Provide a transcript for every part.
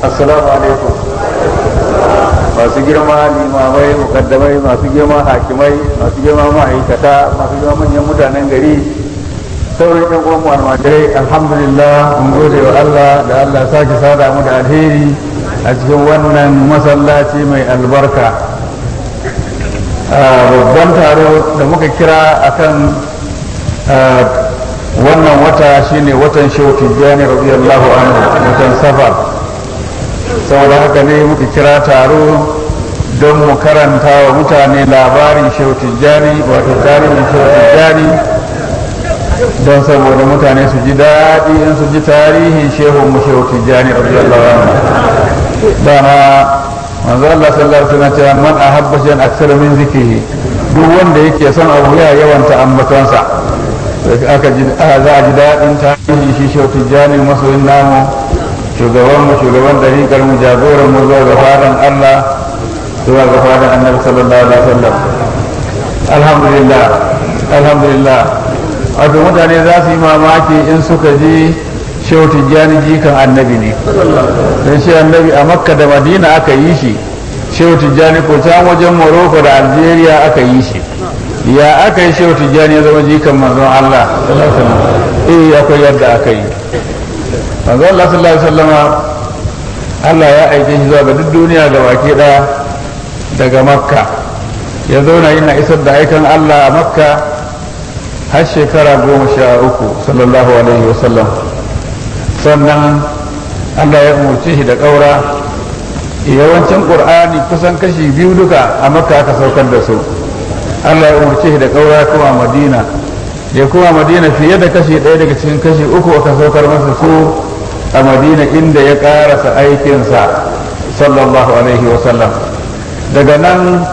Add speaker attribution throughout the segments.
Speaker 1: assalamu alaikum. Masu girma limamai, mukaddamai, masu girma hakimai, masu girma ma'aikata, masu girma manyan mutanen gari, sauran yan uwan almajirai, alhamdulillah mun gode wa Allah da Allah sake sada mu da alheri a cikin wannan masallaci mai albarka. Babban taro da muka kira akan wannan wata shine watan Shehu Tijjani radiyallahu anhu, watan Safar. Saboda haka ne muka kira taro don mu karanta wa mutane labarin Shehu Tijjani, wato tarihin Shehu Tijjani, don saboda mutane su ji daɗi in su ji tarihin Shehu mu Shehu Tijjani radiyallahu anhu. Dama manzo Allah sallallahu alaihi wasallam cewa man ahabba shay'an aktsara min zikrihi, duk wanda yake son abu ya yawanta ambatonsa. Za a ji daɗin tarihi shi Shehu Tijjani masoyin namu, shugaban dariƙar mu, jagoran mu zuwa ga fadan Allah, zuwa ga fadan Annabi sallallahu alaihi wasallam. Alhamdulillah. Wato mutane za su yi mamaki in suka ji Shehu Tijjani jikan Annabi ne. Don shi Annabi a Makka da Madina aka yi shi, Shehu Tijjani ko can wajen Morocco da Algeria aka yi shi. Ya aka yi Shehu Tijjani ya zama jikan manzon Allah? Akwai yadda aka yi. Manzon Allah sallallahu alaihi wasallama Allah ya aike shi zuwa ga duk duniya ga baki ɗaya daga Makka. Ya zauna yana isar da aikan Allah a Makka har shekara 13 sallallahu alaihi wasallam. Sannan Allah ya umarce shi da ƙaura. Yawancin Qur'ani kusan kashi 2 duka a Makka aka saukar da su. Allah ya umarce shi da ƙaura kuma Madina. Ya kuma Madina fiye da kashi 1 daga cikin kashi 3 aka saukar masa su a Madina, inda ya ƙarasa aikinsa sallallahu alaihi wasallam. Daga nan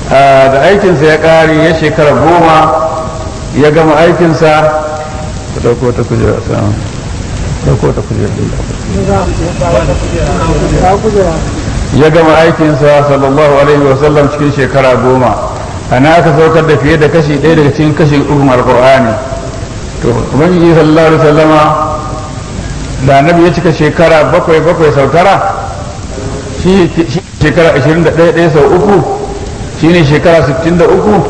Speaker 1: da aikinsa ya ƙare ya shekara 10 ya gama aikinsa. Ya gama aikinsa sallallahu alaihi wasallam cikin shekara 10. Ana aka saukar da fiye da kashi 1 daga cikin kashi 3 alqur'ani. To ubangiji sallallahu alaihi wasallama da annabi ya cika shekara 7 sau 9, shi shekara 21 sau 3 shine shekara 63.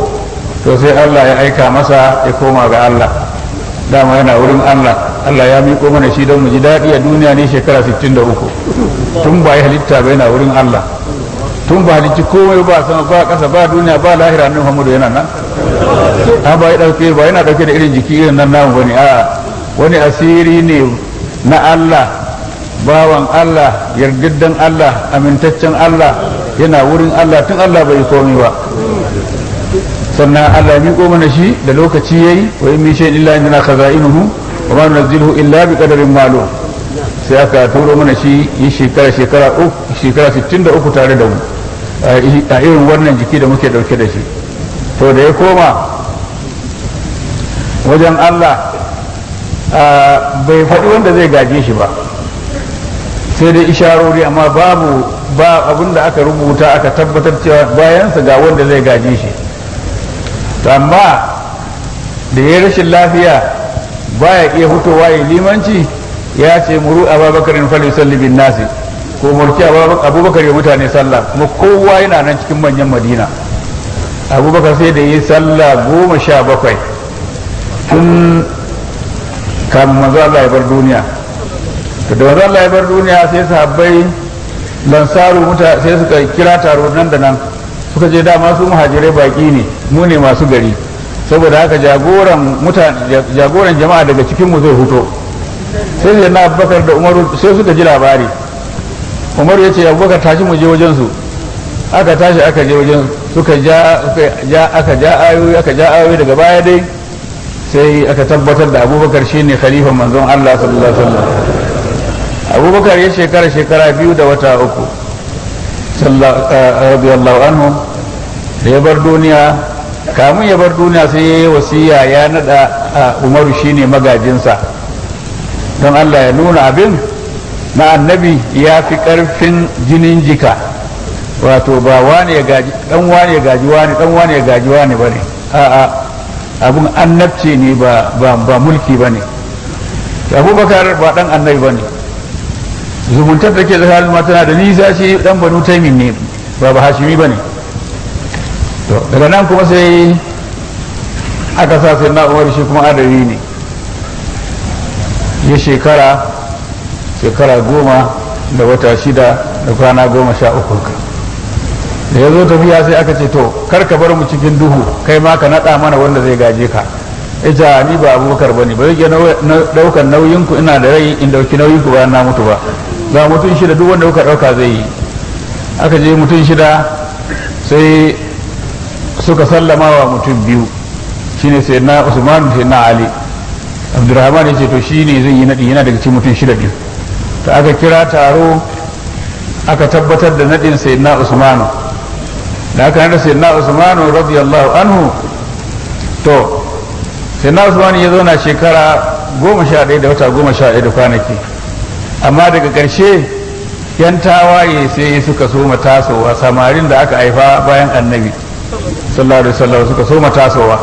Speaker 1: To sai Allah ya aika masa ya koma ga Allah. Dama yana wurin Allah. Allah ya miƙo mana shi don mu ji daɗi a duniya ne shekara 63. Tun ba ya halitta ba yana wurin Allah. Tun ba halicci komai ba, sama ba ƙasa ba duniya ba lahira, nan Muhammadu yana nan. Ba yana ɗauke da irin jiki irin nan namu bane. Wani asiri ne na Allah, bawan Allah, yardiddan Allah, amintaccen Allah, yana wurin Allah tun Allah bai komai ba. Sannan Allah ya miƙo mana shi da lokaci yayi, wa in min shay'in illa indana khaza'inuhu wa ma nunzilu illa bi qadarin ma'lum. Sai aka turo mana shi yi shekara 63 tare da mu a irin wannan jiki da muke dauke da shi. To da ya koma wajen Allah bai faɗi wanda zai gaje shi ba, sai dai isharori, amma ba abin da aka rubuta aka tabbatar cewa bayansa ga wanda zai gaje shi. Amma da ya rashin lafiya baya iya fitowa ya limanci, ya ce muru abubakarin falisalli bin nasi, ko mulki abubakar ya mutane sallah, kuma kowa yana nan cikin manyan Madina. Abubakar sai da yi sallah 17 tun kamun manzo Allah ya bar duniya. Da manzo Allah ya bar duniya sai sahabbai lansaru sai suka kira taro nan da nan, suka je dama su muhajirai baki ne, mu ne masu gari, saboda haka jagoran jama'a daga cikin mu zai fito. Sai da na Abubakar da Umaru sai suka ji labari. Umaru ya ce Abubakar tashi mu je wajen su. Aka tashi aka je wajen, aka ja ayoyi daga baya dai sai aka tabbatar da Abubakar shine khalifan manzon Allah sallallahu alaihi wasallam. Abubakar ya shekara 2 da wata 3 radiyallahu anhu da ya bar duniya. Kamun ya bar duniya sai ya yi wasiya ya nada Umaru shine magajinsa, don Allah ya nuna abin na annabi ya fi karfin jinin jika, wato ba wani ya gaji dan wani ya gaji wani, dan wani ya gaji wani bane. Abun annabci ne ba mulki bane. Abubakar ba dan annabi bane, zumuntar da ke tsakanin ma tana da nisa, shi dan banu taimin ne ba hashimi ba ne. to daga nan kuma sai aka sa sai na umar shi kuma adari ne, ya shekara 10 da wata 6 da kwana 13. da ya zo tafiya sai aka ce to kar ka bar mu cikin duhu, kai ma ka naɗa mana wanda zai gaje ka. ita ni ba abubakar ba ne, ba zai iya ɗaukar nauyinku ina da rai in ɗauki nauyinku bayan na mutu ba. ga mutum 6 duk wanda kuka ɗauka zai yi. aka je mutum 6 sai suka sallama wa mutum 2 shine sai na usman sai na ali. abdurrahman ya ce to shi ne zai yi naɗi, yana daga cikin mutum 6 ɗin. ta aka kira taro aka tabbatar da naɗin sai na usmanu. da aka naɗa sai na usmanu radiyallahu anhu, to sai na usmanu ya zauna shekara 11 da wata 11 da kwanaki. amma daga ƙarshe yan tawaye sai suka soma tasowa, samarin da aka haifa bayan annabi sallallahu alaihi wasallam suka soma tasowa,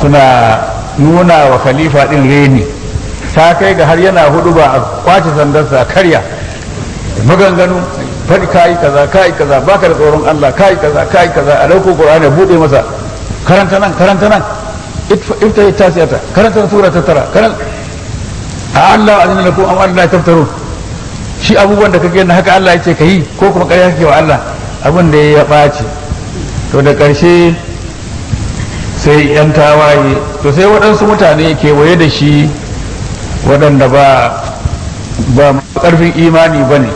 Speaker 1: suna nuna wa khalifa din reni. ta kai ga har yana hudu ba a kwace sandarsa karya maganganu, faɗi kayi kaza baka da tsoron Allah, kayi kaza a dauko Qur'ani bude masa, karanta nan ifta tasiyata, karanta sura ta 9, karanta Allah azina lakum am Allah taftaru. shi abubuwan da kake na haka Allah ya ce kai ko kuma ƙarya kake wa Allah, abin da ya ɓaci. to da ƙarshe sai yan tawaye, to sai waɗansu mutane kewaye da shi waɗanda ba ƙarfin imani ba ne.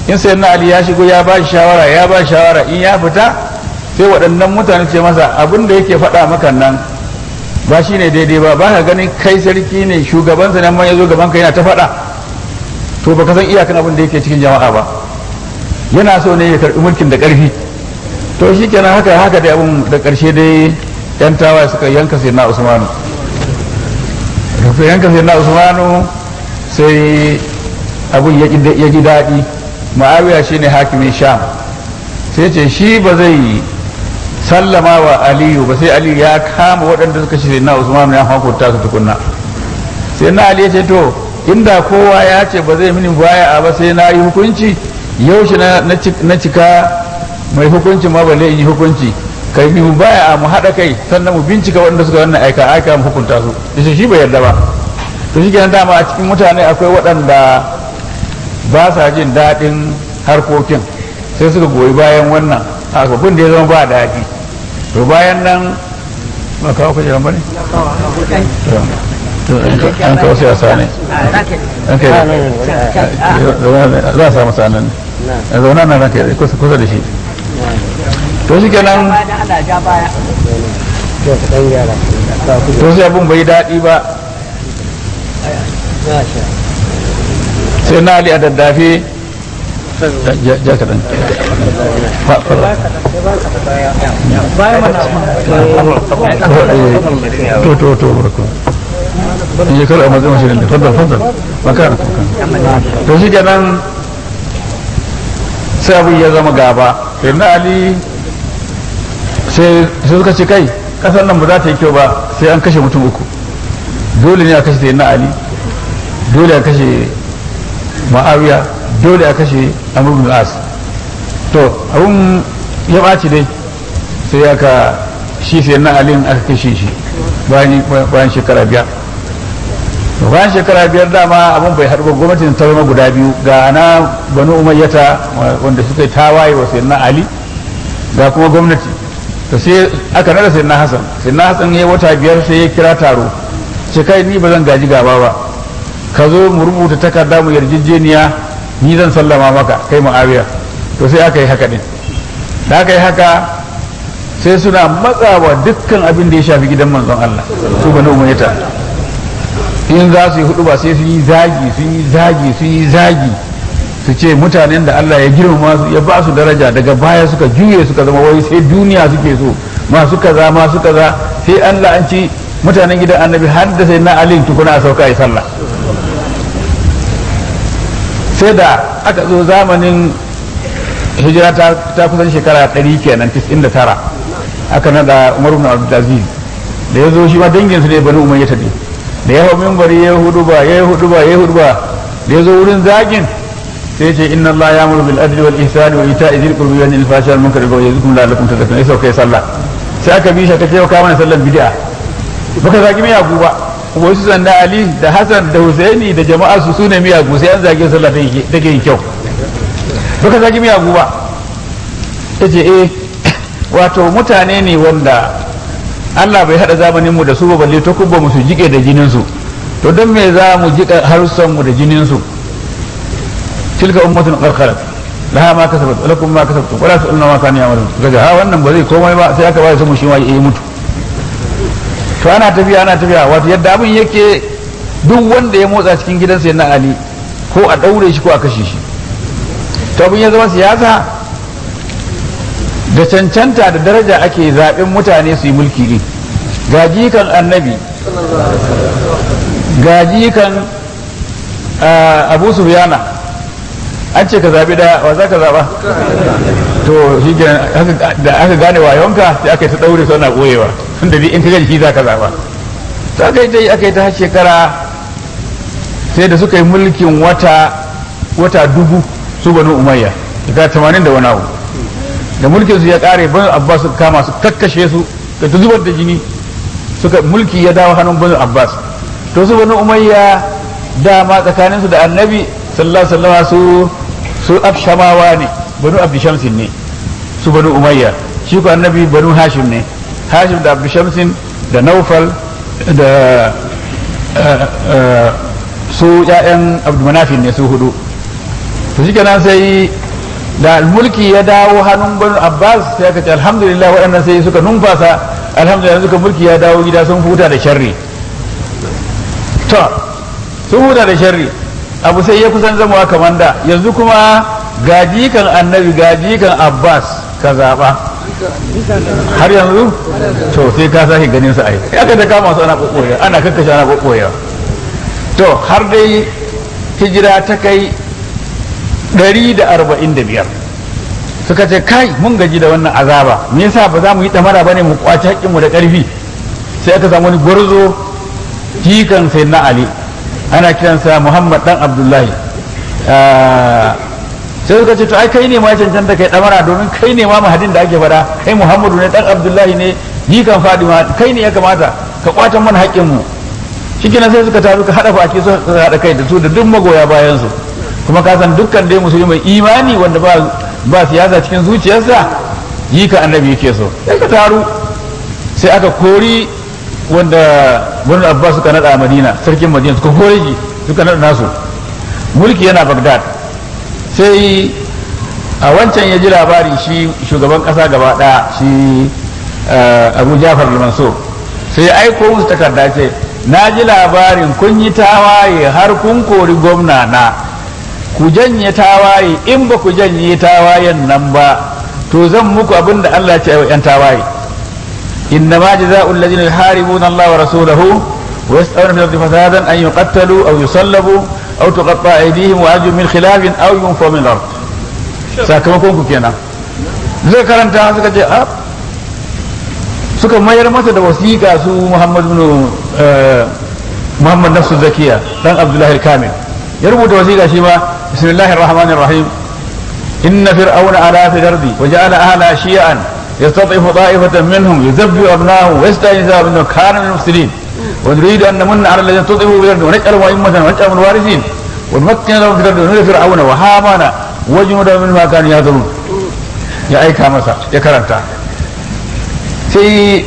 Speaker 1: in sai na Ali ya shigo ya ba shawara in ya fita, sai waɗannan mutane ce masa abin da yake faɗa maka nan ba shi ne daidai ba ka ganin kai sarki ne, shugabansa nan man ya zo gaban ka yana ta faɗa, to baka san iyakan abin da yake cikin jama'a ba, yana so ne ya karɓi mulkin da ƙarfi. to shi kenan haka dai abin da ƙarshe dai yan tawaye suka yanka sai na usmanu. sai abin ya ji daɗi. ma'awiya shi ne hakimin sham, sai ce shi ba zai sallama wa aliyu ba sai aliyu ya kama waɗanda suka ce na usmanu ya hukunta su tukunna. sai na ali ya ce to inda kowa ya ce ba zai mini baya ba sai na yi hukunci, yaushe na cika mai hukunci ma balle in yi hukunci, kai mu baya mu haɗa kai sannan mu bincika waɗanda suka wannan aika mu hukunta su. yace shi bai yarda ba. to shi kenan dama a cikin mutane akwai waɗanda ba sa jin daɗin harkokin, sai suka goyi bayan wannan abin da ya zama ba daɗi. to bayan nan ba kawo kujeran ba ne? an kawo siyasa ne za a samu sanan ne a zauna nan ranka kusa da shi. to shi kenan to sai abin bai daɗi ba. sai na Ali a daddafe ja kaɗan to in shekaru a matsayin shirin da fadal makara to shi kenan sai abin ya zama gaba. sai na Ali sai suka ce kai kasar nan ba za ta yi kyau ba sai an kashe mutum 3. dole ne a kashe sai na Ali, dole a kashe ma'awiya, dole a kashe amr ibn as. to abun ya ɓaci dai sai aka shi sai na alin aka kashe shi bayan shekara 5. bayan shekara 5 dama abun bai haɗu ba, gwamnatin ta zama guda biyu, ga na banu umayyata wanda suka yi tawaye wa sai na ali, ga kuma gwamnati. to sai aka nada sai na hasan ya wata 5 sai ya kira taro, ce kai ni ba zan gaji gaba ba, ka zo mu rubuta takarda mu yarjejeniya, ni zan sallama maka kai Muawiya. to sai aka yi haka din. da aka yi haka sai suna matsawa dukkan abin da ya shafi gidan manzon Allah, su banu umayyata in za su yi hudu ba sai sun yi zagi su ce mutanen da Allah ya girmama su ya ba su daraja, daga baya suka juye suka zama wai sai duniya suke so, masu kaza sai Allah an ci mutanen gidan annabi har da sai na Ali tukuna a sauka yi sallah. sai da aka zo zamanin hijira ta kusan shekara 100 kenan 99, aka nada Umar ibn Abdul Aziz da ya zo shi ma dangin su ne bani umayyah ne, da ya hau minbari ya hudu ba da ya zo wurin zagin sai ce inna Allah ya'muru bil adli wal ihsani wa ita'i dhil qurbi wa yanha 'anil fahsha'i wal munkari wa ya'idhukum la'allakum tadhakkarun sai kai sallah sai aka bi shi ka ce ka mana sallar bid'a baka zagi miyagu ba kuma su sanda Ali da Hassan da Husaini da jama'a su sune miyagu sai an zage sallah take yin kyau baka zagi miyagu ba yace wato mutane ne wanda Allah bai hada zamanin mu da su ba balle ta kubba mu su jike da jinin su to don me za mu jika harsan mu da jinin su tilka ummatun qarqarat laha ma kasabat wa lakum ma kasabtum wa la tu'aluna ma kanu ya'malun kaga ha wannan ba zai komai ba sai aka ba su mu shi ma yayi mutu to ana tafiya wato yadda abin yake duk wanda ya motsa cikin gidansa yana Ali ko a daure shi ko a kashe shi to abin ya zama siyasa da cancanta da daraja ake zaben mutane su yi mulki ne gaji kan annabi gaji kan Abu Sufyana an ce ka zabi da wa za ka zaba to shi da aka gane wayonka sai aka yi ta daure su ana boyewa tunda bi in ka gaji za ka zaba to aka yi ta shekara sai da suka yi mulkin wata dubu su Banu Umayya daga 80 da wani abu da mulkin su ya kare Banu Abbas su kama su kakkashe su da ta zubar da jini suka mulki ya dawo hannun Banu Abbas to su Banu Umayya dama tsakanin su da Annabi sallallahu alaihi wasallam su Abshamawa ne Banu Abdi Shamsin ne su Banu Umayya shi ko Annabi Banu Hashim ne Hashim da Abdi Shamsin da Naufal da su ƴaƴan Abdu Manafin ne su hudu to shikenan sai da mulki ya dawo hannun Banu Abbas sai aka ce alhamdulillah waɗannan sai suka numfasa alhamdulillah suka mulki ya dawo gida sun huta da sharri to sun huta da sharri abu sai ya kusan zama kamar da yanzu kuma gaji kan annabi gaji kan Abbas ka zaba har yanzu to sai ka sake ganin sa ai aka da kama su ana kokoya ana kakkashe ana kokoya to har dai hijira ta kai 145 suka ce kai mun gaji da wannan azaba me yasa ba za mu yi damara bane mu kwaci haƙƙin mu da ƙarfi sai aka samu wani gwarzo jikan sayyidina Ali ana kiransa Muhammad dan Abdullahi sai suka ce to ai kai ne ma cancanta kai damara domin kai ne ma mahadin da ake fada kai Muhammadu ne dan Abdullahi ne jikan Fadima kai ne ya kamata ka kwatan mana haƙƙin mu shikenan sai suka taru ka hada baki su hada kai da su da duk magoya bayan su kuma ka san dukkan dai musulmi mai imani wanda ba siyasa cikin zuciyarsa jika annabi yake so sai ka taru sai aka kori wanda Banu Abbas suka nada a Madina sarkin Madina suka kore shi suka nada nasu mulki yana Baghdad sai a wancan ya ji labari shi shugaban kasa gaba daya shi Abu Ja'far al-Mansur sai aiko musu takarda ce na ji labarin kun yi tawaye har kun kori gwamna na ku janye tawaye in ba ku janye tawayen nan ba to zan muku abin da Allah ya ce wa yan tawaye إنما جزاء الذين يحاربون الله ورسوله ويسعون في الأرض فسادا أن يقتلوا أو يصلبوا أو تقطع أيديهم وأرجلهم من خلاف أو ينفوا من الأرض. sakamakon ku kenan zai karanta suka ce suka mayar masa da wasiƙa su Muhammad Nafsu Zakiya dan Abdullahi al-Kamil ya rubuta wasiƙa shi ma bismillahir rahmanir rahim inna fir'auna ala fil ardi wa ja'ala ahla shi'an يستضعف طائفة منهم يذبح أبناءهم ويستحيي نساءهم إنه كان من المفسدين ونريد أن نمن على الذين استضعفوا في الأرض ونجعلهم أئمة ونجعلهم الوارثين ونمكن لهم في الأرض ونري فرعون وهامان وجنودهم منهم ما كانوا يهزمون يا أيها مسا يا كرمتا sai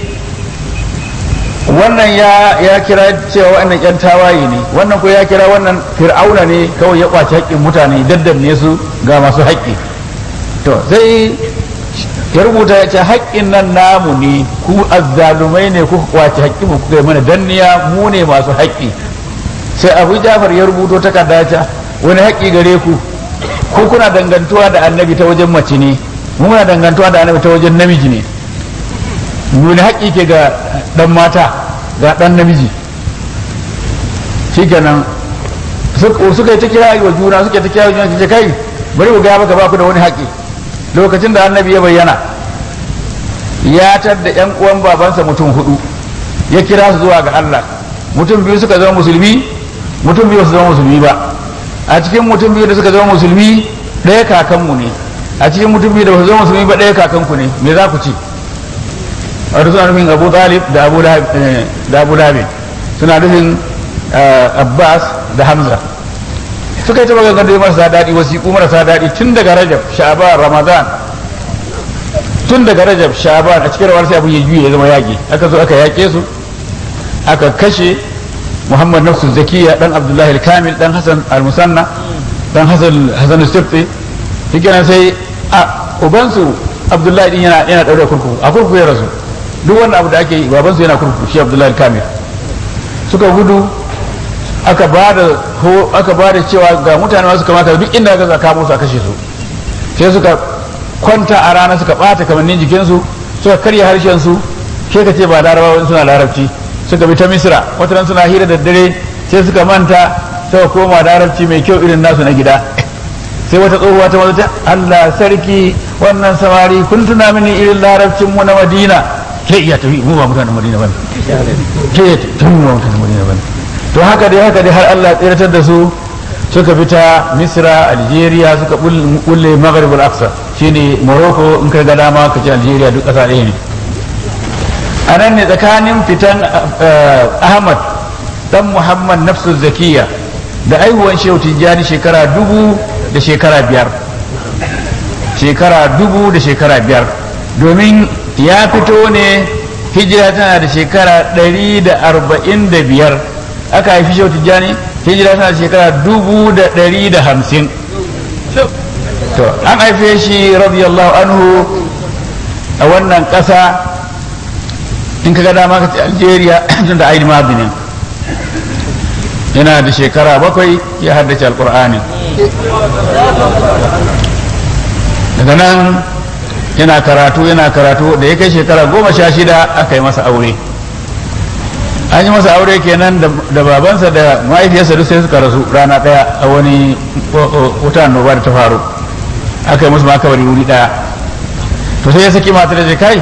Speaker 1: wannan ya kira cewa wannan yan tawaye ne wannan ko ya kira wannan fir'auna ne kawai ya kwaci haƙƙin mutane daddanne su ga masu haƙƙi to sai ya rubuta ya ce haƙƙin nan namu ne ku azzalumai ne kuka kwace haƙƙi mu kuka yi mana danniya mu ne masu haƙƙi sai Abu Ja'far ya rubuto takarda ta wani haƙƙi gare ku ko kuna dangantuwa da annabi ta wajen mace ne mu muna dangantuwa da annabi ta wajen namiji ne wani haƙƙi ke ga ɗan mata ga ɗan namiji shikenan suka yi ta kira wa juna suka yi ta kira wa juna ce kai bari ku ga baka ba ku da wani haƙƙi lokacin da annabi ya bayyana ya tadda yan uwan babansa mutum 4 ya kira su zuwa ga Allah mutum 2 suka zama musulmi mutum 2 su zama musulmi ba a cikin mutum biyu da suka zama musulmi ɗaya kakanmu ne, a cikin mutum biyu da ba su zama musulmi ba ɗaya kakanku ne, me za ku ci? a suna nufin Abu Talib da Abu Lahab, suna nufin Abbas da Hamza. Suka yi ta maganganu marasa daɗi, wasiƙu marasa daɗi tun daga Rajab, Sha'ban, Ramadan, tun daga Rajab, Sha'ban, a cikin rawar sai abin ya juye ya zama yaƙi. Aka zo aka yaƙe su, aka kashe Muhammad Nafsu Zakiya dan Abdullahi al-Kamil dan Hassan al-Musanna dan Hassan al-Sibti. Shikenan sai ubansu Abdullahi din yana daure kurkuku, a kurkuku ya rasu. Duk wanda abu da ake yi babansu yana kurkuku, shi Abdullahi al-Kamil. Suka gudu, aka ba da cewa ga mutane masu kamata duk inda aka kamo su a kashe su. Sai suka kwanta a rana, suka bata kamannin jikinsu, suka karya harshen su, sai ka ce ba larabawa suna larabci. Suka bi ta Misra, wataran suna hira da dare, sai suka manta, suka koma larabci mai kyau irin nasu na gida. Sai wata tsohuwa ta mazata, Allah sarki, wannan samari kun tuna mini irin larabcin mu na Madina. Ke iya tafi, mu ba mutanen Madina bane. Ke tafi, mu ba mutanen Madina bane. To haka dai har Allah tsiratar da su, suka bi ta Misra, Algeria, suka bulle Maghrib al-Aqsa, shine Morocco, in ka ga dama ka ce Algeria duk ƙasa ɗaya ne. A nan ne tsakanin fitan Ahmad dan Muhammad Nafsu Zakiya da aihuwan Shehu Tijjani shekara 1000 da shekara 5. Shekara 1000 da shekara 5. Domin ya fito ne hijira tana da shekara 145. Aka haifi Shehu Tijjani hijira tana da shekara 1150. To an haife shi radiyallahu anhu a wannan ƙasa, in ka ga dama ka ce Algeria tun da ainihin mabinin. Yana da shekara 7 ya haddace alkur'ani. Daga nan yana karatu da ya kai shekara 16 aka yi masa aure. An yi masa aure kenan da babansa da mahaifiyarsa duk sai suka rasu rana ɗaya a wani wuta annoba da ta faru. Aka yi musu makabari wuri ɗaya. To sai ya saki matar da kai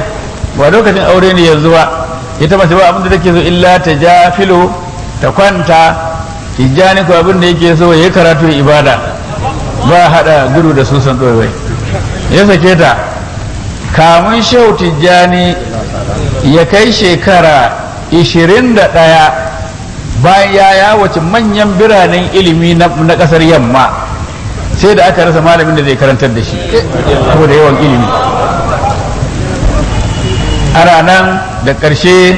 Speaker 1: ba lokacin aure ne yanzu ba, ita mace ba abin da take so illa ta ja filo ta kwanta. Tijjani ko abin da yake so ya karatu ya ibada, ba hada gudu da susan ɗorai. Ya sake ta, kamun Shehu Tijjani ya kai shekara 21 bayan ya yawace manyan biranen ilimi na ƙasar yamma, sai da aka rasa malamin da zai karantar da shi ko da yawan ilimi. Ana nan da ƙarshe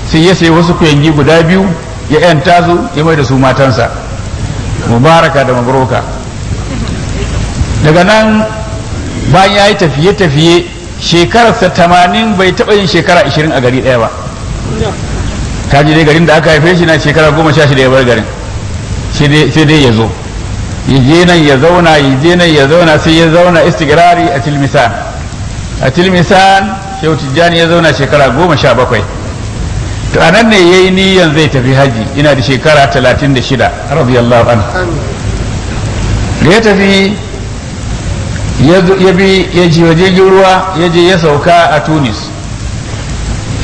Speaker 1: sai ya sayi wasu kuyangi guda 2 ya yanta su ya mai da su matansa, Mubaraka da Mabroka. Daga nan bayan ya yi tafiye-tafiye shekararsa 80, bai taɓa yin shekara 20 a gari ɗaya ba. Kaji dai garin da aka haife shi na shekara 16 ya bar garin, sai dai ya zo ya je nan ya zauna, ya je nan ya zauna, sai ya zauna istigrari a Tilmisan. A Tilmisan Shehu Tijjani ya zauna shekara 17. To anan ne yayi niyyar zai tafi haji, ina da shekara 36 radiyallahu anhu. Da ya tafi ya ji waje ruwa, ya je ya sauka a Tunis.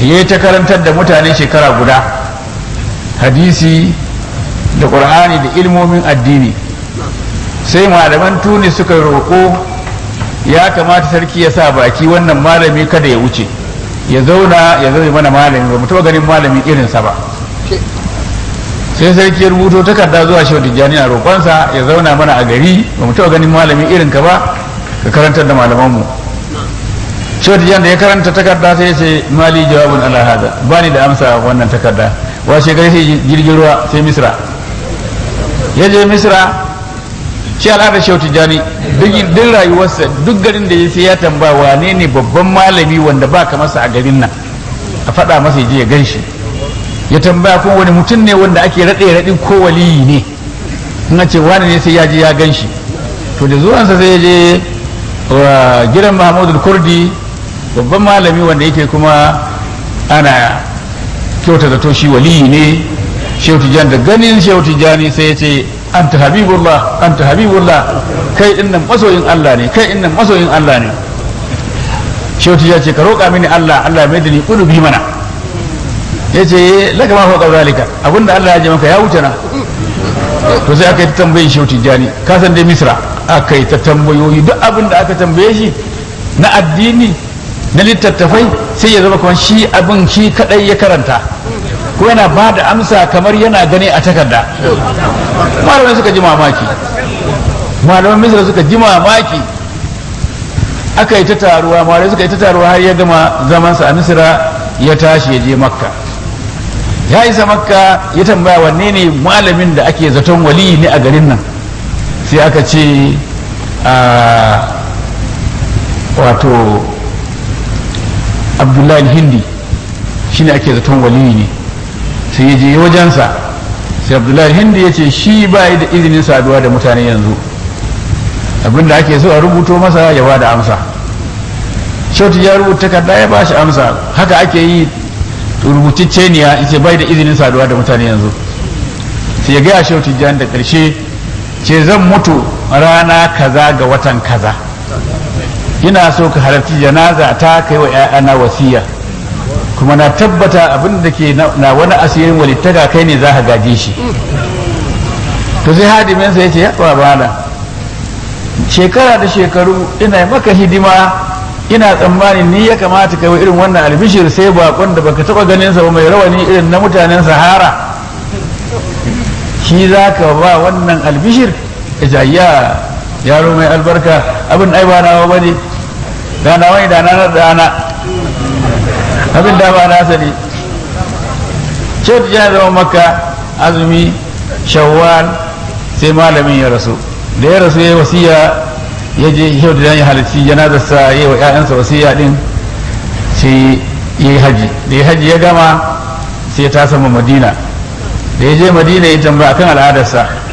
Speaker 1: Ya ta karantar da mutane shekara guda hadisi da Qur'ani da ilmomin addini. Sai malaman Tunis suka roƙo ya kamata sarki ya sa baki wannan malami kada ya wuce, ya zauna ya zama mana malami, ba mu taɓa ganin malami irinsa ba. Sai sarki ya rubuto takarda zuwa Shehu Tijjani na roƙonsa ya zauna mana a gari, ba mu taɓa ganin malami irinka ba, ka karantar da malamanmu. Shehu Tijjani da ya karanta takarda sai ya ce mali jawabun ala hada, ba ni da amsa wannan takarda. Washe gari sai jirgin ruwa sai Misra. Ya je Misra, shi al'adar Shehu Tijjani duk rayuwarsa duk garin da ya sai ya tambaya wane ne babban malami wanda ba ka masa a garin nan, a faɗa masa ya je ya gan shi. Ya tambaya ko wani mutum ne wanda ake raɗin ko waliyi ne, in ce wani ne sai ya je ya gan shi. To da zuwansa sai ya je gidan Mahmudul Kurdi, babban malami wanda yake kuma ana kyauta da to shi waliyi ne. Shehu Tijjani da ganin Shehu Tijjani sai ya ce anta habibullah, anta habibullah, kai din nan masoyin Allah ne, kai din nan masoyin Allah ne. Shehu Tijjani ce ka roƙa mini Allah, Allah mai da ni ƙulubi mana. Ya ce laka ma fauka zalika, abinda Allah ya ji maka ya wuce na. to sai aka yi ta tambayin Shehu Tijjani ka san dai Misra aka yi ta tambayoyi duk abin da aka tambaye shi na addini na littattafai sai ya zama kamar shi abin shi kadai ya karanta ko yana ba da amsa kamar yana gani a takarda. Malamai suka ji mamaki, malaman Misra suka ji mamaki, aka yi ta taruwa, malamai suka yi ta taruwa har ya gama zamansa a Misra ya tashi ya je Makka. Ya isa Makka ya tambaya wanne ne malamin da ake zaton wali ne a garin nan, sai aka ce wato Abdullahi Hindi shine ake zaton wali ne. Sai ya je wajensa, sai Abdullahi Hindi ya ce shi ba da izinin saduwa da mutane yanzu, abinda ake so a rubuto masa ya ba da amsa. Shehu ya rubuta takarda ya ba shi amsa, haka ake yi rubuticceniya, yace bai da izinin saduwa da mutane yanzu. Sai ya gaya Shehu Tijjani da ƙarshe ce zan mutu rana kaza ga watan kaza, ina so ka halarci janaza ta kai wa 'ya'yana wasiya, kuma na tabbata abin da ke na wani asirin walittaka kai ne za ka gaje shi. To sai hadiminsa ya ce ya bala shekara da shekaru ina maka hidima, ina tsammanin ni ya kamata kai irin wannan albishir, sai bakon da baka taba ganin sa ba mai rawani irin na mutanen Sahara shi za ka ba wannan albishir? Ya yaro mai albarka, abin ai ba nawa bane, da nawa ne da na dana, abin da ba na sani. Shehu Tijjani zama Makka azumi Shawwal, sai malamin ya rasu. Da ya rasu ya yi wasiya, ya je Shehu Tijjani ya halarci janazarsa, ya yi wa 'ya'yansa wasiya din, sai ya yi haji. Da ya haji ya gama sai ya tasa Madina. Da ya je Madina ya tambaya kan al'adarsa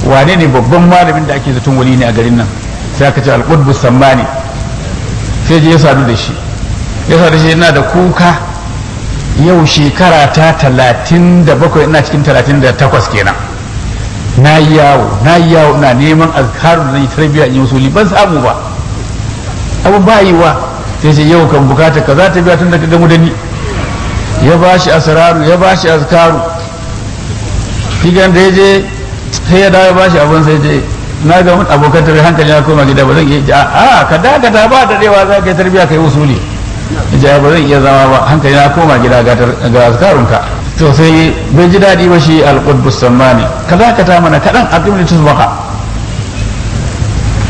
Speaker 1: wane ne babban malamin da ake zaton wali ne a garin nan, sai aka ce al-Qutb Sammani. sai je ya sadu da shi, yana da kuka, yau shekara ta 37 ina cikin 38 kenan, na yi yawo ina neman azkaru da zan yi tarbiyya in yi usuli ban samu ba, abu ba yi wa. sai ce yau kan bukata ka za ta biya tun da ka gamu da ni. Ya ba shi asraru, ya ba shi azkaru. Figan da ya je sai ya dawo ya ba shi abin, sai je na ga mun abokan tarbiyya hankali na koma gida ba zan iya ka dakata ba da dewa za ka yi tarbiyya ka yi usuli. Ya ba zan iya zama ba, hankali na koma gida ga azkarunka. To sai bai ji daɗi ba shi al-Qutb Sammani, ka dakata mana kaɗan a ƙibli tusbaha.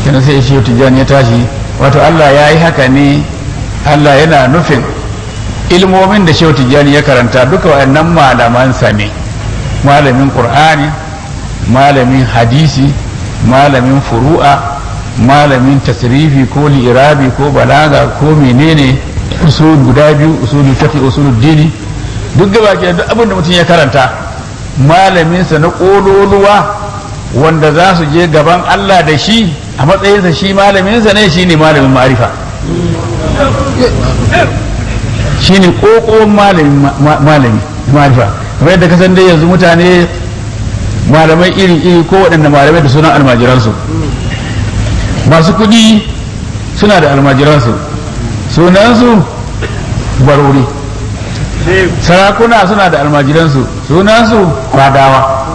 Speaker 1: Kenan sai Shehu Tijjani ya tashi, wato Allah ya yi haka ne, Allah yana nufin ilmomin da Shehu Tijjani ya karanta duka waɗannan malamansa ne, malamin Qur'ani, malamin hadisi, malamin furu'a, malamin tasrifi ko li'irabi ko balaga ko menene, usul guda biyu, usulul fiqh, usulul dini, duk gaba ke duk abin da mutum ya karanta malaminsa na ƙololuwa wanda za su je gaban Allah da shi a matsayinsa shi malaminsa ne, shi ne malamin ma'arifa, shi ne ƙoƙon malami ma'arifa. kamar yadda kasan dai yanzu mutane malamai iri-iri ko waɗanda malamai da sunan almajiransu, masu kuɗi suna da almajiransu, sunansu barori, sarakuna suna da almajiransu, sunansu fadawa.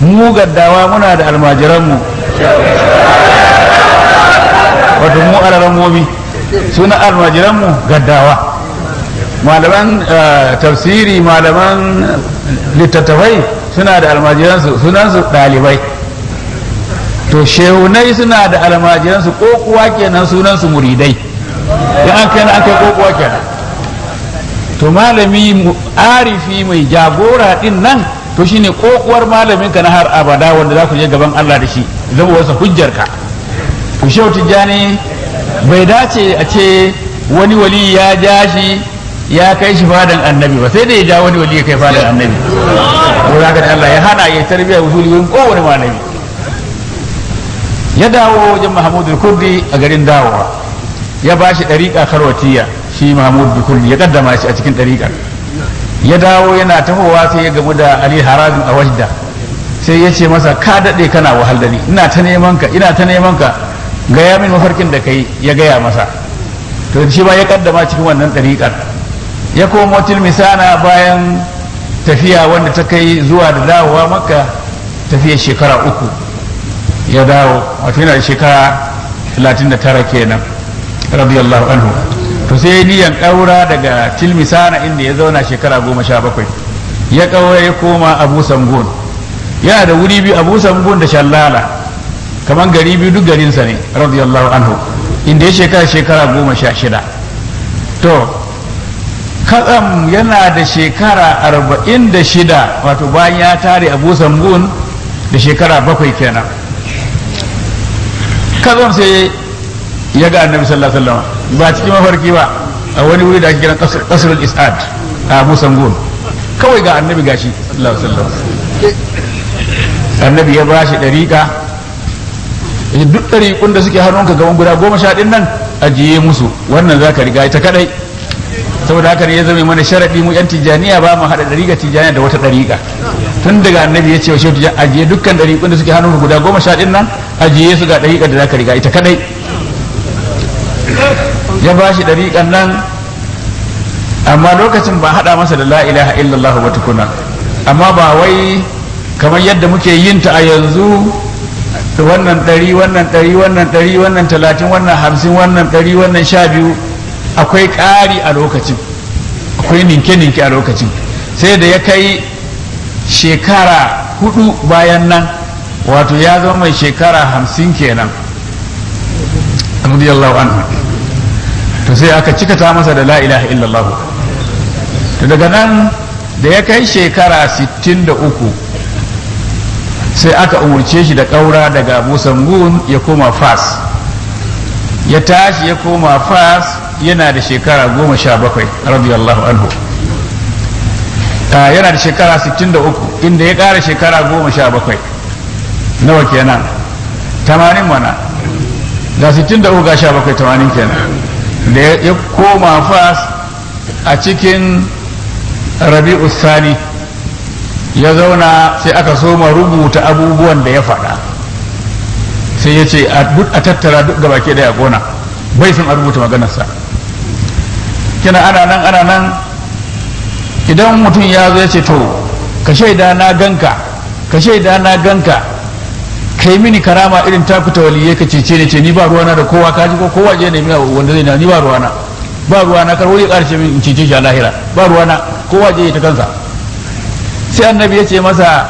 Speaker 1: Mu gaddawa muna da almajiranmu, wato mu alarammomi, sunan almajiranmu gaddawa. Malaman tafsiri, malaman littattafai suna da almajiransu, sunansu ɗalibai. To shehunai suna da almajiransu, kokuwa kenan sunansu muridai. in an kai kokowa kenan. To malami arifi mai jagora din nan to shine kokuwar malamin ka na har abada wanda za ku je gaban Allah da shi, zama wasa hujjar ka. To Shehu Tijjani bai dace a ce wani wali ya ja shi ya kai shi fadan annabi ba, sai da ya ja wani wali ya kai fadan annabi. Ko haka da Allah ya hana ya tarbiya usuli wurin kowane malami. Ya dawo wajen Mahmudul Kurdi a garin dawowa, ya ba shi ɗariƙa karwatiya, shi Mahmud Kurdi ya kaddama shi a cikin ɗariƙar. Ya dawo yana tahowa sai ya gamu da Ali Harazim a Wajda, sai ya ce masa ka daɗe kana wahal da ni, ina ta neman ka gaya min mafarkin da kai. Ya gaya masa, to shi ba ya kaddama cikin wannan ɗariƙar. Ya komo Tilmisana bayan tafiya wanda ta kai zuwa da dawowa Makka tafiya shekara 3 ya dawo, wato yana da shekara 39 kenan radiyallahu anhu. to sai niyan ƙaura daga Tilmisana inda ya zauna shekara 17 ya ƙaura ya koma Abu Samgun. yana da wuri biyu, Abu Samgun da Shallala, kamar gari biyu duk garinsa ne radiyallahu anhu, inda ya shekara 16. to katsam yana da shekara 46, wato bayan ya tare Abu Samgun da shekara 7 kenan. katsam sai ya ga annabi sallallahu alaihi wasallam ba cikin mafarki ba, a wani wuri da ake kiran kasrul is'ad a Abu Samgun. kawai ga annabi gashi sallallahu alaihi wasallam. annabi ya bashi dariƙa, duk ɗariƙun da suke hannunka gaban guda 10 ɗin nan ajiye musu, wannan za ka riga ita kadai. saboda haka ne ya zama mana sharaɗi mu yan Tijjaniya ba mu haɗa ɗariƙa Tijjaniya da wata ɗariƙa. tun daga annabi ya ce wa Shehu Tijjani ajiye dukkan ɗariƙun da suke hannunka guda 10 ɗin nan ajiye su ga ɗariƙar da za ka riga ita kadai. ya ba shi ɗariƙan nan, amma lokacin ba haɗa masa da la ilaha illallah ba tukuna, amma ba wai kamar yadda muke yin ta a yanzu, wannan 100 wannan 100 wannan 100 wannan 30 wannan 50 wannan 100 wannan 12. akwai ƙari a lokacin, akwai ninke-ninke a lokacin, sai da ya kai shekara 4 bayan nan, wato ya zama mai shekara 50 kenan radiyallahu anhu. to sai aka cikata masa da la ilaha illallah. to daga nan da ya kai shekara 63 sai aka umurce shi da ƙaura daga Abu Samgun ya koma Fas. ya tashi ya koma Fas yana da shekara 17 radiyallahu anhu. yana da shekara 63 inda ya ƙara shekara 17. nawa kenan? 80 mana, ga 63 ga 17 80 kenan. da ya koma Fas a cikin Rabi'u Sani ya zauna, sai aka soma rubuta abubuwan da ya faɗa. sai ya ce a tattara duk gaba ke daya gona, bai sun a rubuta maganarsa. kina ana nan idan mutum ya zo ya ce to ka shaida na ganka, ka shaida na ganka, kai mini karama irin taku ta waliyai ka cece ne, ce ni ba ruwana da kowa, kaji ko kowa je ne wanda zai na, ni ba ruwana kar wuri karshe min in cece shi a lahira, ba ruwana kowa je ta kansa. sai annabi ya ce masa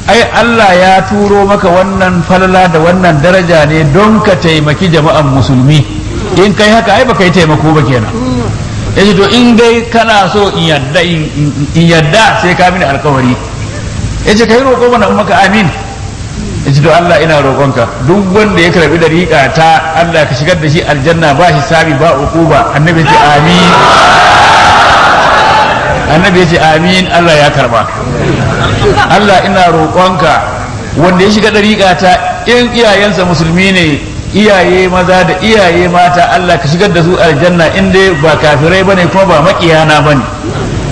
Speaker 1: ai Allah ya turo maka wannan falala da wannan daraja ne don ka taimaki jama'an musulmi, in kai haka ai baka yi taimako ba kenan. yace to in dai kana so in yadda sai ka mini alkawari. yace kai roƙo mana in maka amin. yace to Allah ina roƙonka duk wanda ya karbi dariƙa ta Allah ka shigar da shi aljanna ba hisabi ba uquba. annabi ya ce amin. annabi ya ce amin, Allah ya karba. Allah ina roƙonka wanda ya shiga dariƙa ta in iyayensa musulmi ne, iyaye maza da iyaye mata, Allah ka shigar da su aljanna in dai ba kafirai bane kuma ba makiyana bane.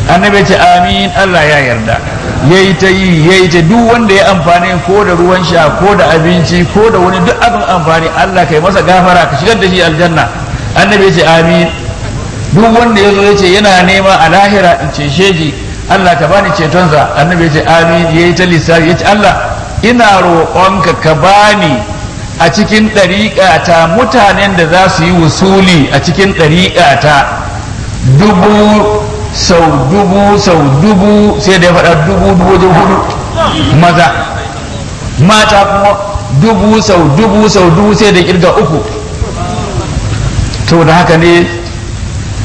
Speaker 1: annabi ya ce amin, Allah ya yarda. yayi ta duk wanda ya amfani ko da ruwan sha ko da abinci ko da wani duk abin amfani, Allah kai masa gafara ka shigar da shi aljanna. annabi ya ce amin. duk wanda ya zo ya ce yana nema a lahira in ce sheji, Allah ka bani cetonsa. annabi ya ce amin. yayi ta lissafi ya ce Allah ina roƙonka ka bani a cikin ɗariƙata mutanen da za su yi wusuli a cikin ɗariƙata 1000 sau 1000 sau 1000, sai da ya faɗa 1000 wajen 4 maza, mata kuma 1000 sau 1000 sau 1000 sai da kirga 3. to da haka ne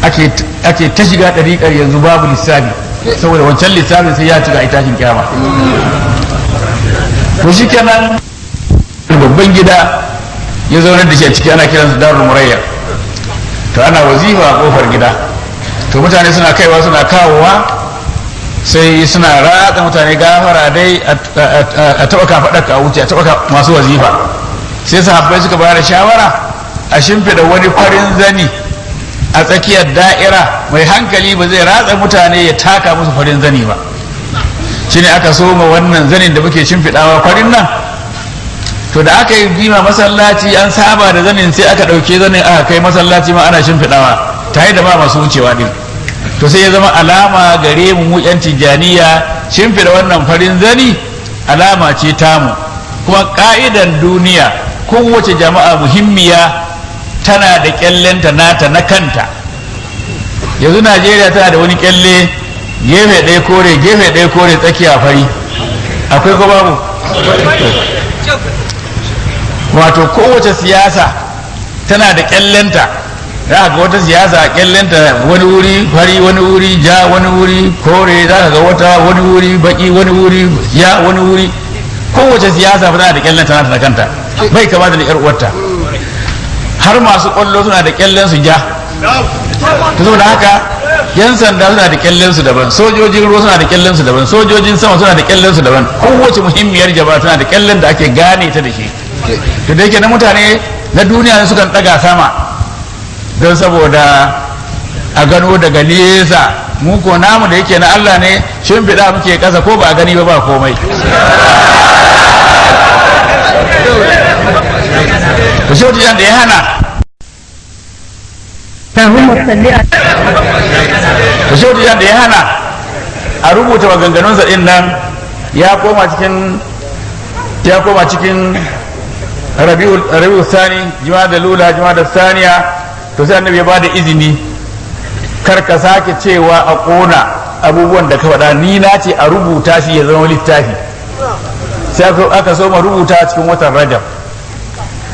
Speaker 1: ake ta shiga ɗariƙar yanzu babu lissafi, saboda wancan lissafin sai ya cika a tashin kyama. to shi kenan babban gida ya zaunar da shi a ciki, ana kiransa darul murayya. to ana wazifa a kofar gida, to mutane suna kaiwa suna kawowa, sai suna ratsa mutane gafara dai a taɓa kafaɗarka a wuce, a taɓa masu wazifa. sai sahabbai suka bayar da shawara a shimfiɗa wani farin zani a tsakiyar da'ira, mai hankali ba zai ratsa mutane ya taka musu farin zani ba. shine aka soma wannan zanin da muke shimfiɗawa farin nan. to da aka yi bima masallaci an saba da zanin, sai aka ɗauke zanin aka kai masallaci ma ana shimfiɗawa tare da ma masu wucewa din. to sai ya zama alama gare mu yan Tijjaniya shimfiɗa wannan farin zani alama ce tamu, kuma ƙa'idan duniya kowace jama'a muhimmiya tana da kyallenta nata na kanta. Yanzu Najeriya tana da wani kyalle gefe ɗaya kore gefe ɗaya kore tsakiya fari, akwai ko babu? Wato kowace siyasa tana da kyallenta, za ga wata siyasa a kyallenta wani wuri fari wani wuri ja wani wuri kore, za ga wata wani wuri baki wani wuri ja wani wuri. Kowace siyasa tana da kyallenta nata na kanta, bai kama da yar uwarta. Har masu kwallo suna da kyallen su ja. Saboda haka yan sanda suna da kyallen su daban, sojojin ruwa suna da kyallen su daban, sojojin sama suna da kyallen su daban. Kowace muhimmiyar jama'a tana da kyallen da ake gane ta da shi. To da yake na mutane na duniya ne sukan daga sama don saboda a gano daga nesa. Mu ko namu da yake na Allah ne shimfiɗa muke ƙasa ko ba a gani ba komai. To shi wata da ya hana da ya hana a rubuta maganganunsa ɗin nan ya koma cikin rabi'u sani jima'a da lula jima'a da saniya. To sai annabi ya ba da izini kar ka sake cewa a ƙona abubuwan da ka faɗa, ni na ce a rubuta shi ya zama littafi. Sai aka so ma rubuta cikin watan Rajab,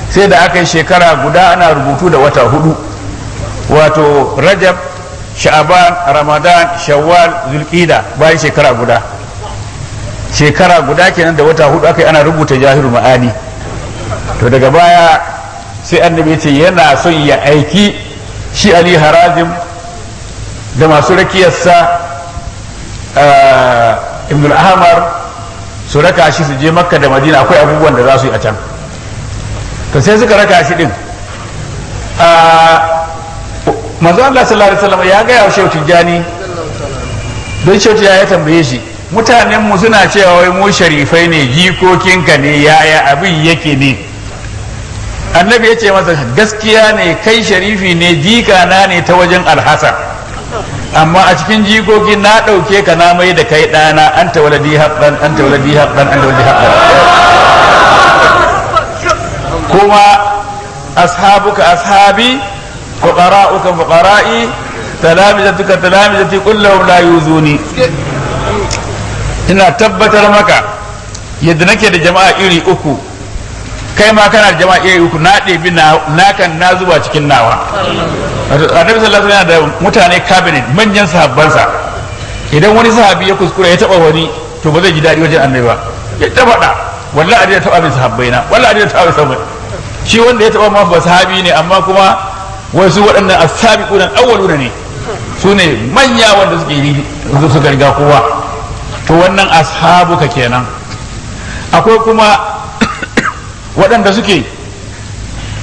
Speaker 1: sai da aka yi shekara guda ana rubutu da wata 4, wato Rajab, Sha'aban, Ramadan, Shawwal, Zulqida, bayan shekara guda kenan da wata 4 aka yi ana rubuta Jahirul Ma'ani. To daga baya sai annabi ya ce yana son ya aiki shi Ali Harazim da masu rakiyarsa Ibn al-Ahmar su raka shi su je Makka da Madina, akwai abubuwan da za su yi a can. To sai suka raka shi din. Manzon Allah sallallahu alaihi wasallam ya gaya wa Shehu Tijjani, don Shehu Tijjani ya tambaye shi, mutanen mu suna cewa wai mu sharifai ne, jikokinka ne, yaya abin yake ne? Annabi ya ce masa gaskiya ne, kai sharifi ne, jikana ne ta wajen Alhassan, amma a cikin jikoki na ɗauke ka na mai da kai ɗana, anta waladi haqqan anta waladi haqqan anta waladi haqqan. Kuma ashabuka ashabi fuqara'uka fuqara'i talamizatuka talamizati kullahum la yuzuni. Ina tabbatar maka yadda nake da jama'a iri uku, kai ma kana da jama'a iri uku, na ɗebi nakan na zuba cikin nawa. Annabi sallallahu alaihi wasallam da mutane cabinet manyan sahabbansa, idan wani sahabi ya kuskura ya taba wani to ba zai ji daɗi wajen annabi ba, ya taba da wallahi adina taba min sahabbaina wallahi adina taba min sahabbai. Shi wanda ya taba ma ba sahabi ne, amma kuma wasu waɗannan as-sabiquna awwaluna ne, su ne manya wanda suka riga kowa. To wannan ashabuka kenan. Akwai kuma waɗanda suke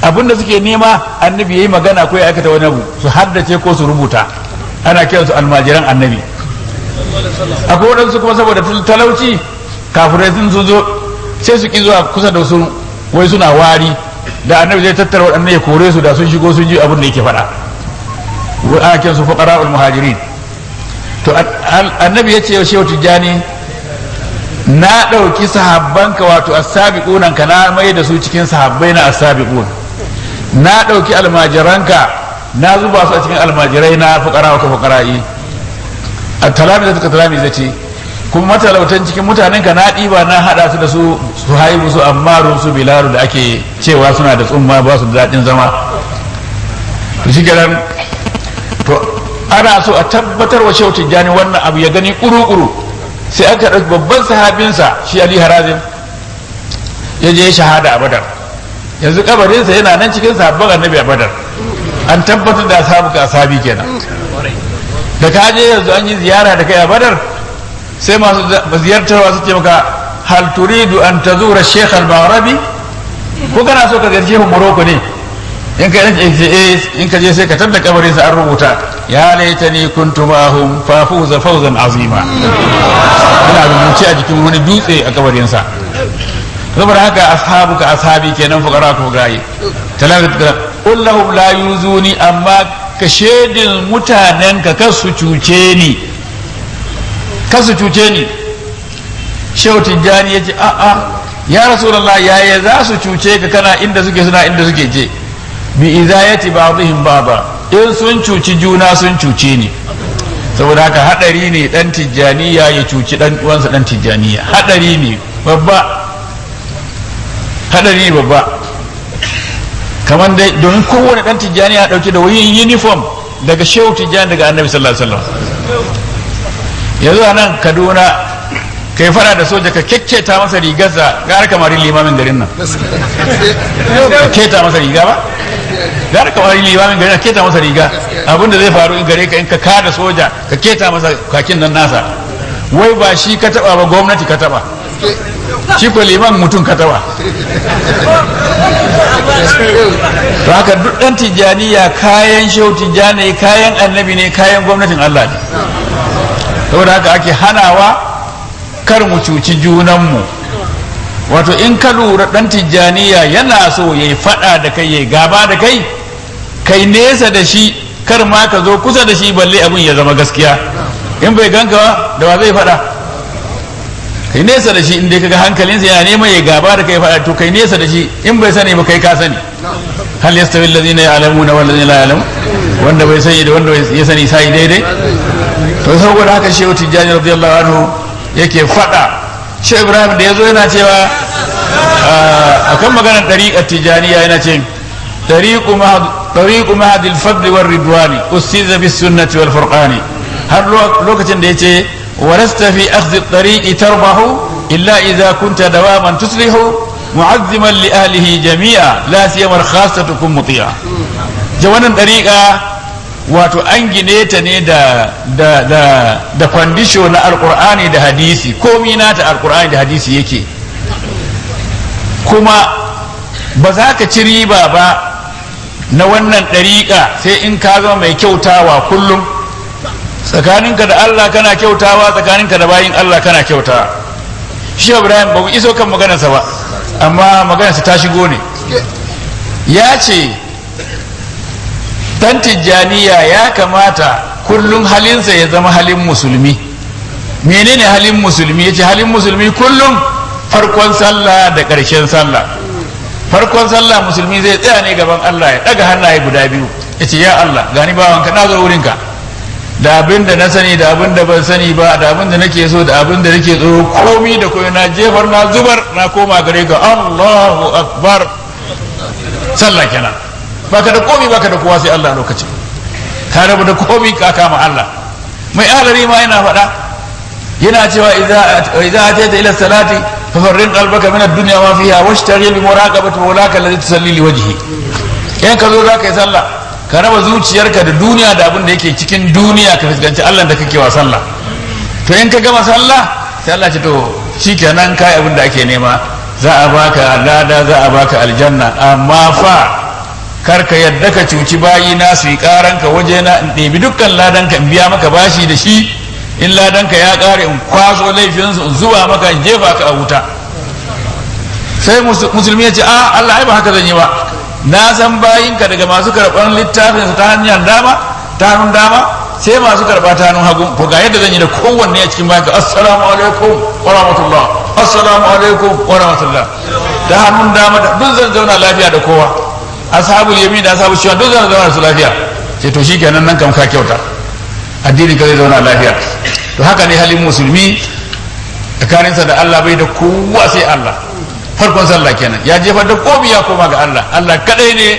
Speaker 1: abinda suke nema annabi yayi magana ko ya aikata wani abu su haddace ko su rubuta, ana kiransu almajiran annabi. Akwai waɗansu kuma saboda talauci kafirai sun zo sai su ki zuwa kusa da su, wai suna wari, da annabi zai tattara waɗannan ya kore su da sun shigo sun ji abin da yake faɗa. Ana kiransu fuqara'ul muhajirin. To annabi ya ce wa Shehu Tijjani, na ɗauki sahabbanka wato as-sabiqun ka na mai da su cikin sahabbai na as-sabiqun, na ɗauki almajiranka na zuba su a cikin almajirai na fuqara wa fuqara'i. At-talamiza ka talamiza ce, kuma matalautan cikin mutanen ka na ɗiba na haɗa su da su Haibu su Ammaru su Bilalu da ake cewa suna da tsumma ba su da daɗin zama. To shi kenan, to ana so a tabbatar wa Shehu Tijjani wannan abu ya gani ƙuru-ƙuru, sai aka ɗauki babban sahabinsa shi Ali Harazim ya je shahada a Badar. Yanzu kabarinsa yana nan cikin sahabban annabi a Badar, an tabbatar da ashabuka ashabi kenan. Da ka je yanzu an yi ziyara da kai a Badar, sai masu ziyartarwa su ce maka hal turidu an tazura Sheikh al-Maghribi, ko kana so ka ziyarci Shehu Morocco ne? In ka je sai ka tada kabarin sa an rubuta ya laitani kuntu ma'ahum fa fuza fawzan azima. Ina rubuce a jikin wani dutse a kabarin sa. Saboda haka ashabuka ashabi kenan fuqara ko gaye. Talaka qul lahum la yuzuni, amma ka shedin mutanen ka kasu cuce ni Shehu Tijjani ya ce a'a ya Rasulullah yaya za su cuce ka kana inda suke suna inda suke je bi izayati ba'dihim ba'da in sun cuci juna sun cuce ni saboda haka hadari ne dan Tijjaniya ya cuci dan uwansa dan Tijjaniya hadari ne babba kamar dai domin kowane dan Tijjaniya ya dauke da wani uniform daga Shehu Tijjani daga Annabi sallallahu alaihi wasallam yanzu a nan Kaduna kai fara da soja ka kekketa masa rigarsa gara kamar limamin garin nan ka keta masa riga ba gara kamar limamin garin nan keta masa riga abinda zai faru in gare ka in ka kada soja ka keta masa kakin nan nasa wai ba shi ka taba ba gwamnati ka taba shi ko liman mutum ka taba to haka duk dan Tijjaniya kayan Shehu Tijjani kayan annabi ne kayan gwamnatin Allah ne saboda haka ake hanawa kar mu cuci junanmu wato in ka lura dan Tijjaniya yana so ya yi fada da kai ya gaba da kai kai nesa da shi kar ma ka zo kusa da shi balle abin ya zama gaskiya in bai ganka da wa zai fada kai nesa da shi in dai kaga hankalinsa yana neman ya gaba da kai fada to kai nesa da shi in bai sani ba kai ka sani hal yastawi allazina ya'lamuna wal ladzina la ya'lamun wanda bai sani da wanda ya sani sai daidai to saboda haka Shehu Tijjani radiyallahu anhu yake fada Shehu Ibrahim da yazo yana cewa akan maganar dariqat Tijjaniya yana ce tariqu mahadil fadl war ridwani ustiza bis sunnati wal furqani har lokacin da yace walasta fi akhdh at-tariqi tarbahu illa idha kunta dawaman tuslihu mu'azziman li ahlihi jami'a la siyama khassatukum muti'a jawanan dariqa wato an gine ta ne da kwandisho na alkur'ani da hadisi komi nata alkur'ani da hadisi yake kuma ba za ka ci riba ba na wannan ɗariƙa sai in ka zama mai kyautawa kullum tsakaninka da Allah kana kyautawa tsakaninka da bayin Allah kana kyautawa shi Ibrahim ba mu iso kan maganarsa ba amma maganarsa ta shigo ne ya ce dan Tijjaniya ya kamata kullum halinsa ya zama halin musulmi menene halin musulmi yace halin musulmi kullum farkon sallah da ƙarshen sallah farkon sallah musulmi zai tsaya ne gaban Allah ya daga hannaye guda biyu yace ya Allah gani bawanka na zo wurinka da abin da na sani da abin da ban sani ba da abin da nake so da abin da nake tsoro komi da koyi na jefar na zubar na koma gare ka Allahu akbar sallah kenan baka da komi baka da kowa sai Allah lokacin ka rabu da komi ka kama Allah mai alari ma yana faɗa yana cewa idza atayta ila salati fafarrin qalbaka min ad-dunya ma fiha washtagil bi muraqabati mawlaka alladhi tusalli li wajhi in ka zo zaka yi sallah ka raba zuciyarka da duniya da abin da yake cikin duniya ka fuskanci Allah da kake wa sallah to in ka gama sallah sai Allah ce to shikenan kai abin da ake nema za a baka lada za a baka aljanna amma fa kar ka yadda ka cuci bayi na su yi karanka waje na in ɗebi dukkan ladanka in biya maka bashi da shi in ladanka ya ƙare in kwaso laifinsu in zuwa maka in jefa ka a wuta sai musulmi ya ce a Allah ai ba haka zan yi ba na san bayinka daga masu karɓar littafin su ta hanyar dama ta hannun dama sai masu karɓa ta hannun hagu to ga yadda zan yi da kowanne a cikin bayanka assalamu alaikum wa rahmatullah assalamu alaikum wa rahmatullah ta hannun dama duk zan zauna lafiya da kowa ashabul yamin da ashabul shimal duk zan zauna su lafiya sai to shikenan nan kam ka kyauta addinin ka zai zauna lafiya to haka ne halin musulmi tsakaninsa da Allah bai da kowa sai Allah farkon sallah kenan ya jefar da komai ya koma ga Allah Allah kadai ne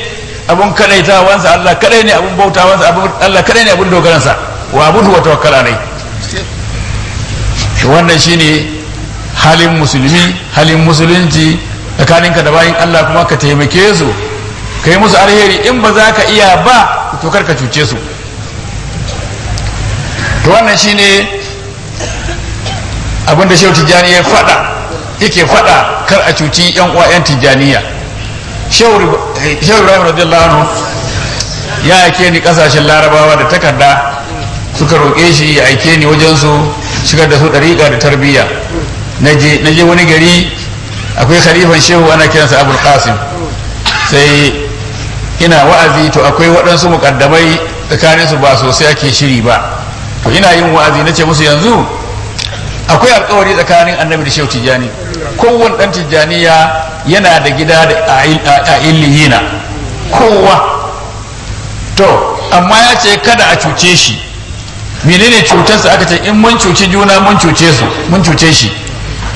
Speaker 1: abun kadaitawansa Allah kadai ne abun bautawansa Allah kadai ne abun dogaransa wa abudu wa tawakkal alai wannan shine halin musulmi halin musulunci tsakaninka da bayin Allah kuma ka taimake su kai musu alheri in ba za ka iya ba to kar ka cuce su to wannan shine abinda Shehu Tijjani ya yake faɗa kar a cuci yan uwa yan Tijjaniya Shehu Ibrahim radiyallahu anhu ya aike ni kasashen Larabawa da takarda suka roƙe shi ya aike ni wajen su shigar da su ɗariƙa da tarbiyya na je wani gari akwai khalifan Shehu ana kiransa Abul Qasim sai ina wa'azi to akwai waɗansu muƙaddamai tsakaninsu ba sosai ake shiri ba to ina yin wa'azi na ce musu yanzu akwai alkawari tsakanin annabi da shehu tijjani. Kowane dan tijjaniya yana da gida a illiyina, kowa. To amma ya ce kada a cuce shi. Menene cutarsa? aka ce in mun cuci juna mun cuce shi.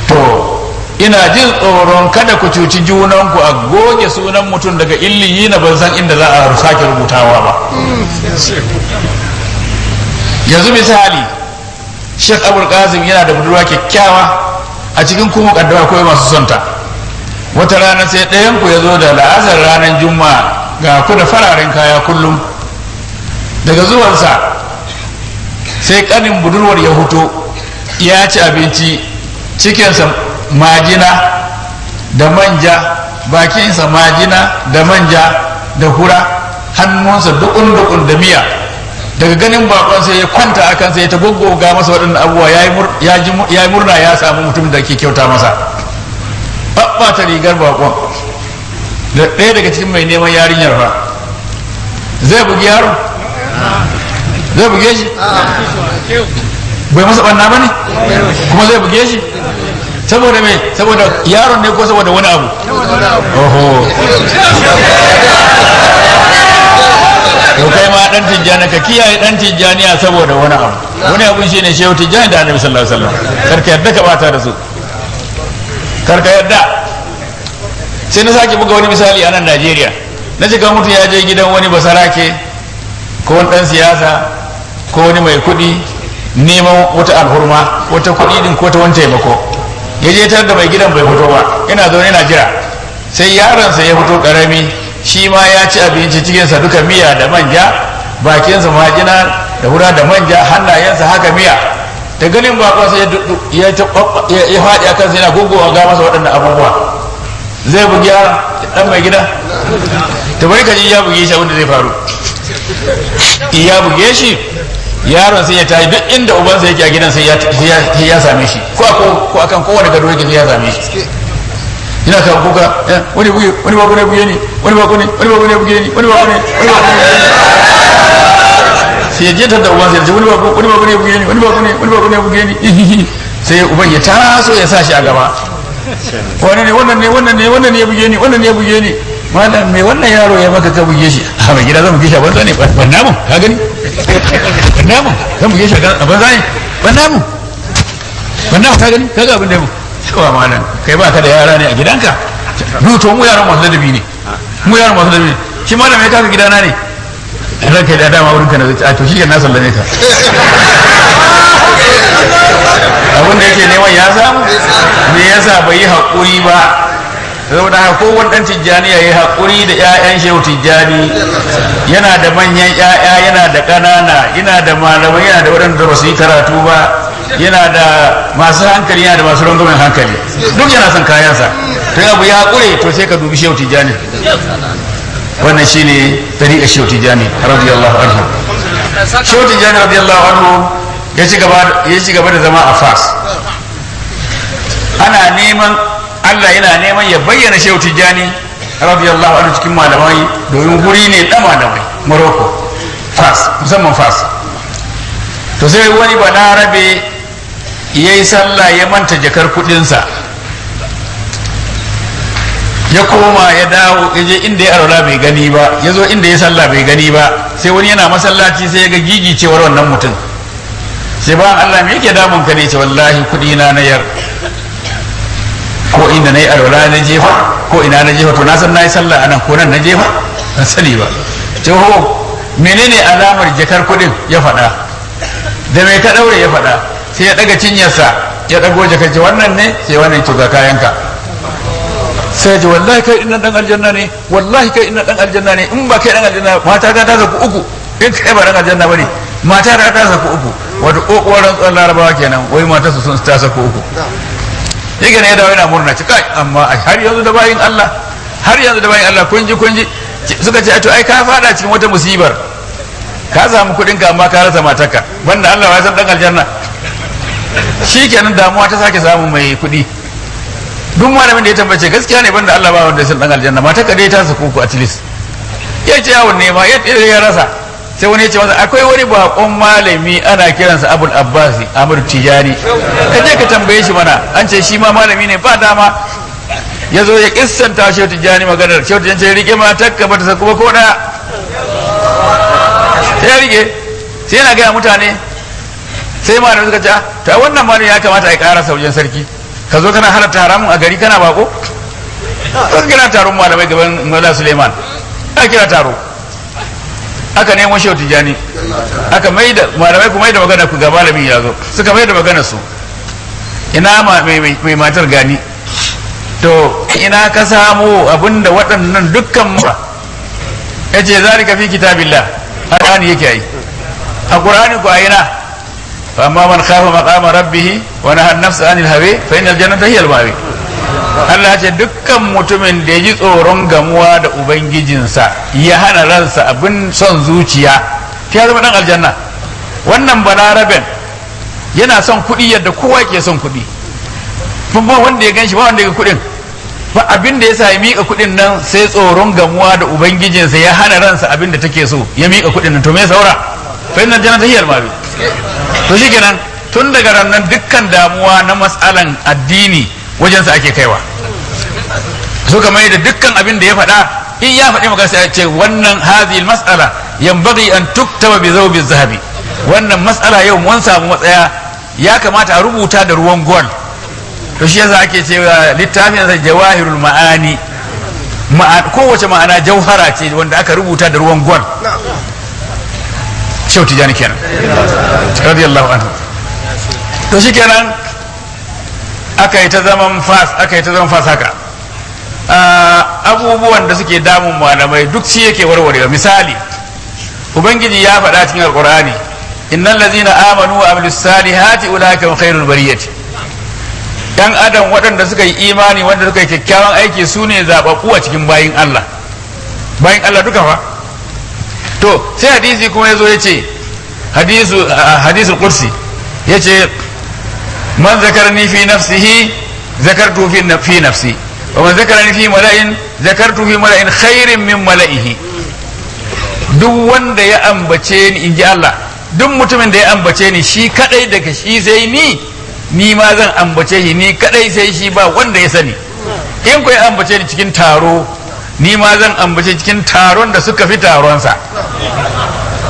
Speaker 1: To ina jin tsoron kada ku cuci junanku, a goge sunan mutum daga illiyina, ban san inda za a sake rubutawa ba. Yanzu misali, Sheikh Abul Qasim yana da budurwa kyakkyawa, a cikin kuma kaddara akwai masu sonta. Wata rana sai ɗayan ku ya zo da la'azar ranar juma'a, ga ku da fararen kaya kullum. Daga zuwansa sai kanin budurwar ya huto, ya ci abinci, cikinsa majina da manja, bakinsa majina da manja da hura, hannunsa dukun da miya. Daga ganin bakon sai ya kwanta a kansa, ya ta goggoga masa waɗannan abubuwa, ya yi murna ya samu mutum da ke kyauta masa. Ɓaɓɓata rigar bakon da ɗaya daga cikin mai neman yarinyar fa, zai bugi yaro? Zai buge shi? Bai masa ɓanna ba ne? Kuma zai buge shi? Saboda me? Saboda yaron ne ko saboda wani abu? Oho. To kai ma dan tijjani ka kiyaye dan tijjaniya saboda wani abu. Wani abu shine shehu tijjani da annabi sallallahu alaihi wasallam. Karka yadda ka bata da su. Karka yadda. Sai na sake buga wani misali a nan Najeriya. Na ce ga mutum ya je gidan wani basarake ko wani dan siyasa ko wani mai kuɗi neman wata alhurma, wata kuɗi din ko ta wani taimako. Ya je tar da mai gidan bai fito ba, yana zaune yana jira. Sai yaronsa ya fito karami, shi ma ya ci abinci, cikinsa duka miya da manja, bakinsa majina da hura da manja, hannayensa haka miya. Da ganin bakon sai ya faɗi a kansa yana gogowa ga masa waɗannan abubuwa. Zai bugi ɗan mai gida? Ta bari kaji ya buge shi abinda zai faru. Ya buge shi, yaron sai ya tayi duk inda ubansa yake a gidan sai ya same shi, ko akan kowane gado yake sai ya same shi. Ina kan kuka, wani bako ne buge ni, wani bako ne buge ni, wani bako ne. Sai ya jetar da uban sai ya ce wani bako ne buge ni, wani bako ne buge ni. Sai uban ya taso ya sa shi a gaba. Wannan ne ya buge ni, wannan ne ya buge ni. Malam me wannan yaro ya maka ka buge shi? A mai gida zan buge shi a banza ne, ban namun, ka gani? Ban namun, zan buge shi a banza ne, ban namun, ka gani? Ka ga abin da mu. Cewa malam kai ba ka da yara ne a gidanka? To mu yaran masu ladabi ne, shi malam ya kaka gidana ne. Ran kai da dama wurin ka na zai, to shi ke na sallame ka. Abin da yake neman ya samu, me yasa bai yi haƙuri ba? Saboda haka kowane ɗan tijjani ya yi haƙuri da 'ya'yan shehu tijjani. Yana da manyan 'ya'ya, yana da ƙanana, yana da malamai, yana da waɗanda ba su yi karatu ba, yana da masu hankali, yana da masu rangwamen hankali, duk yana son kayansa. To abu ya haƙure, to sai ka dubi shehu tijjani. Wannan shine tariƙar shehu tijjani radiyallahu anhu. Shehu tijjani radiyallahu anhu ya ci gaba da zama a Fas. Ana neman, Allah yana neman ya bayyana shehu tijjani radiyallahu anhu cikin malamai, domin guri ne da malamai. Morocco, Fas, musamman Fas. To sai wani balarabe ya yi sallah ya manta jakar kudinsa, ya koma ya dawo, ya je inda ya arola bai gani ba, ya zo inda ya sallah bai gani ba. Sai wani yana masallaci sai ya ga gigicewar wannan mutum. Sai ba Allah me yake damun ka ne? Ce wallahi kudi na yar, ko inda na yi arola na jefa, ko ina na jefa, to na san na yi sallah anan ko nan na jefa, ban sani ba. Ce ho menene alamar jakar kudin? Ya faɗa. Da mai ka daure? Ya faɗa. Sai ya daga cinyarsa, ya dago jakar, ce wannan ne? Sai wannan, to ga kayanka. Sai ji wallahi kai ina dan aljanna ne, wallahi kai ina dan aljanna ne. In ba kai dan aljanna, mata ta zaku uku. In kai ba dan aljanna bane, mata ta zaku uku. Wato kokoran tsohon Larabawa kenan, wai mata su sun ta zaku uku. Yake ne ya dawo yana murna, ci kai amma har yanzu da bayin Allah, kun ji suka ce to ai ka fada cikin wata musibar, ka samu kudin ka amma ka rasa matarka, banda Allah ya san dan aljanna. Shikenan damuwa ta sake samu mai kudi. Duk malamin da ya tambace gaskiya ne, banda Allah ba wanda ya san dan aljanna, matarka dai ta saku ku at least. Ya ce yawon nema ya rasa, sai wani ya ce masa akwai wani bakon malami ana kiransa Abul Abbasi Amir Tijjani, ka je ka tambaye shi mana, an ce shi ma malami ne ba dama. Ya zo ya kissanta Shehu Tijjani maganar. Shehu Tijjani ce rike matakka ba ta saku ba ko ɗaya, sai ya rike, sai yana gaya mutane, sai malamai suka ce ta wannan malami ya kamata a ƙara saujen sarki, ka zo kana halatta haramun a gari kana bako. Kan kira taron malamai gaban Maula Suleiman, aka kira taro, aka nemo Shehu Tijjani, aka maida malamai ku maida magana ku ga malamin ya zo, suka maida magana su, ina mai matar gani, to ina ka samu abinda waɗannan dukkan ba, ya ce zalika fi kitabillah, Qur'ani yake yi, a Qur'ani ku ayina, fa amma man khafa maqama rabbih wa nahaa an-nafsa 'anil hawa fa innal jannata hiya al-ma'wa. Allah ya ce dukkan mutumin da ya ji tsoron gamuwa da ubangijinsa ya hana ransa abin son zuciya, ya zama dan aljanna. Wannan balaraben yana son kuɗi yadda kowa ke son kuɗi, ba wanda ya gan shi ba wanda ya ga kuɗin, ba abin da ya sa ya miƙa kuɗin nan sai tsoron gamuwa da ubangijinsa ya hana ransa abin da take so ya miƙa kuɗin nan, to me saura? Fa innal jannata hiya al-ma'wa. To shikenan tun daga rannan dukkan damuwa na matsalan addini wajensa ake kaiwa, suka mai da dukkan abin da ya faɗa, in ya faɗi maka sai ya ce wannan hadhihi mas'ala yanbaghi an tuktaba bi zawbi zahabi, wannan mas'ala yau mun samu matsaya ya kamata a rubuta da ruwan gol. To shi yasa ake cewa littafin sa jawahirul ma'ani, kowace ma'ana jauhara ce wanda aka rubuta da ruwan gol. Shehu Tijjani kenan radiyallahu anhu. To shi kenan aka yi ta zaman fas haka, abubuwan da suke damun malamai duk shi yake warwarewa. Misali, ubangiji ya faɗa cikin alqur'ani, innal ladzina amanu wa amilus salihati ulaika hum khairul bariyati. Yan adam waɗanda suka yi imani, wanda suka yi kyakkyawan aiki, su ne zaɓaɓɓu a cikin bayin Allah duka fa. To sai hadisi kuma ya zo ya ce, hadisul qudsi ya ce, man zakarni fi nafsihi zakartu fi nafsi wa man zakarni fi mala'in zakartu fi mala'in khairin min mala'ihi. Duk wanda ya ambace ni, inji Allah, duk mutumin da ya ambace ni shi kadai daga shi sai ni ma zan ambace shi ni kadai sai shi, ba wanda ya sani. In ku ya ambace ni cikin taro, ni ma zan ambace cikin taron da suka fi taronsa.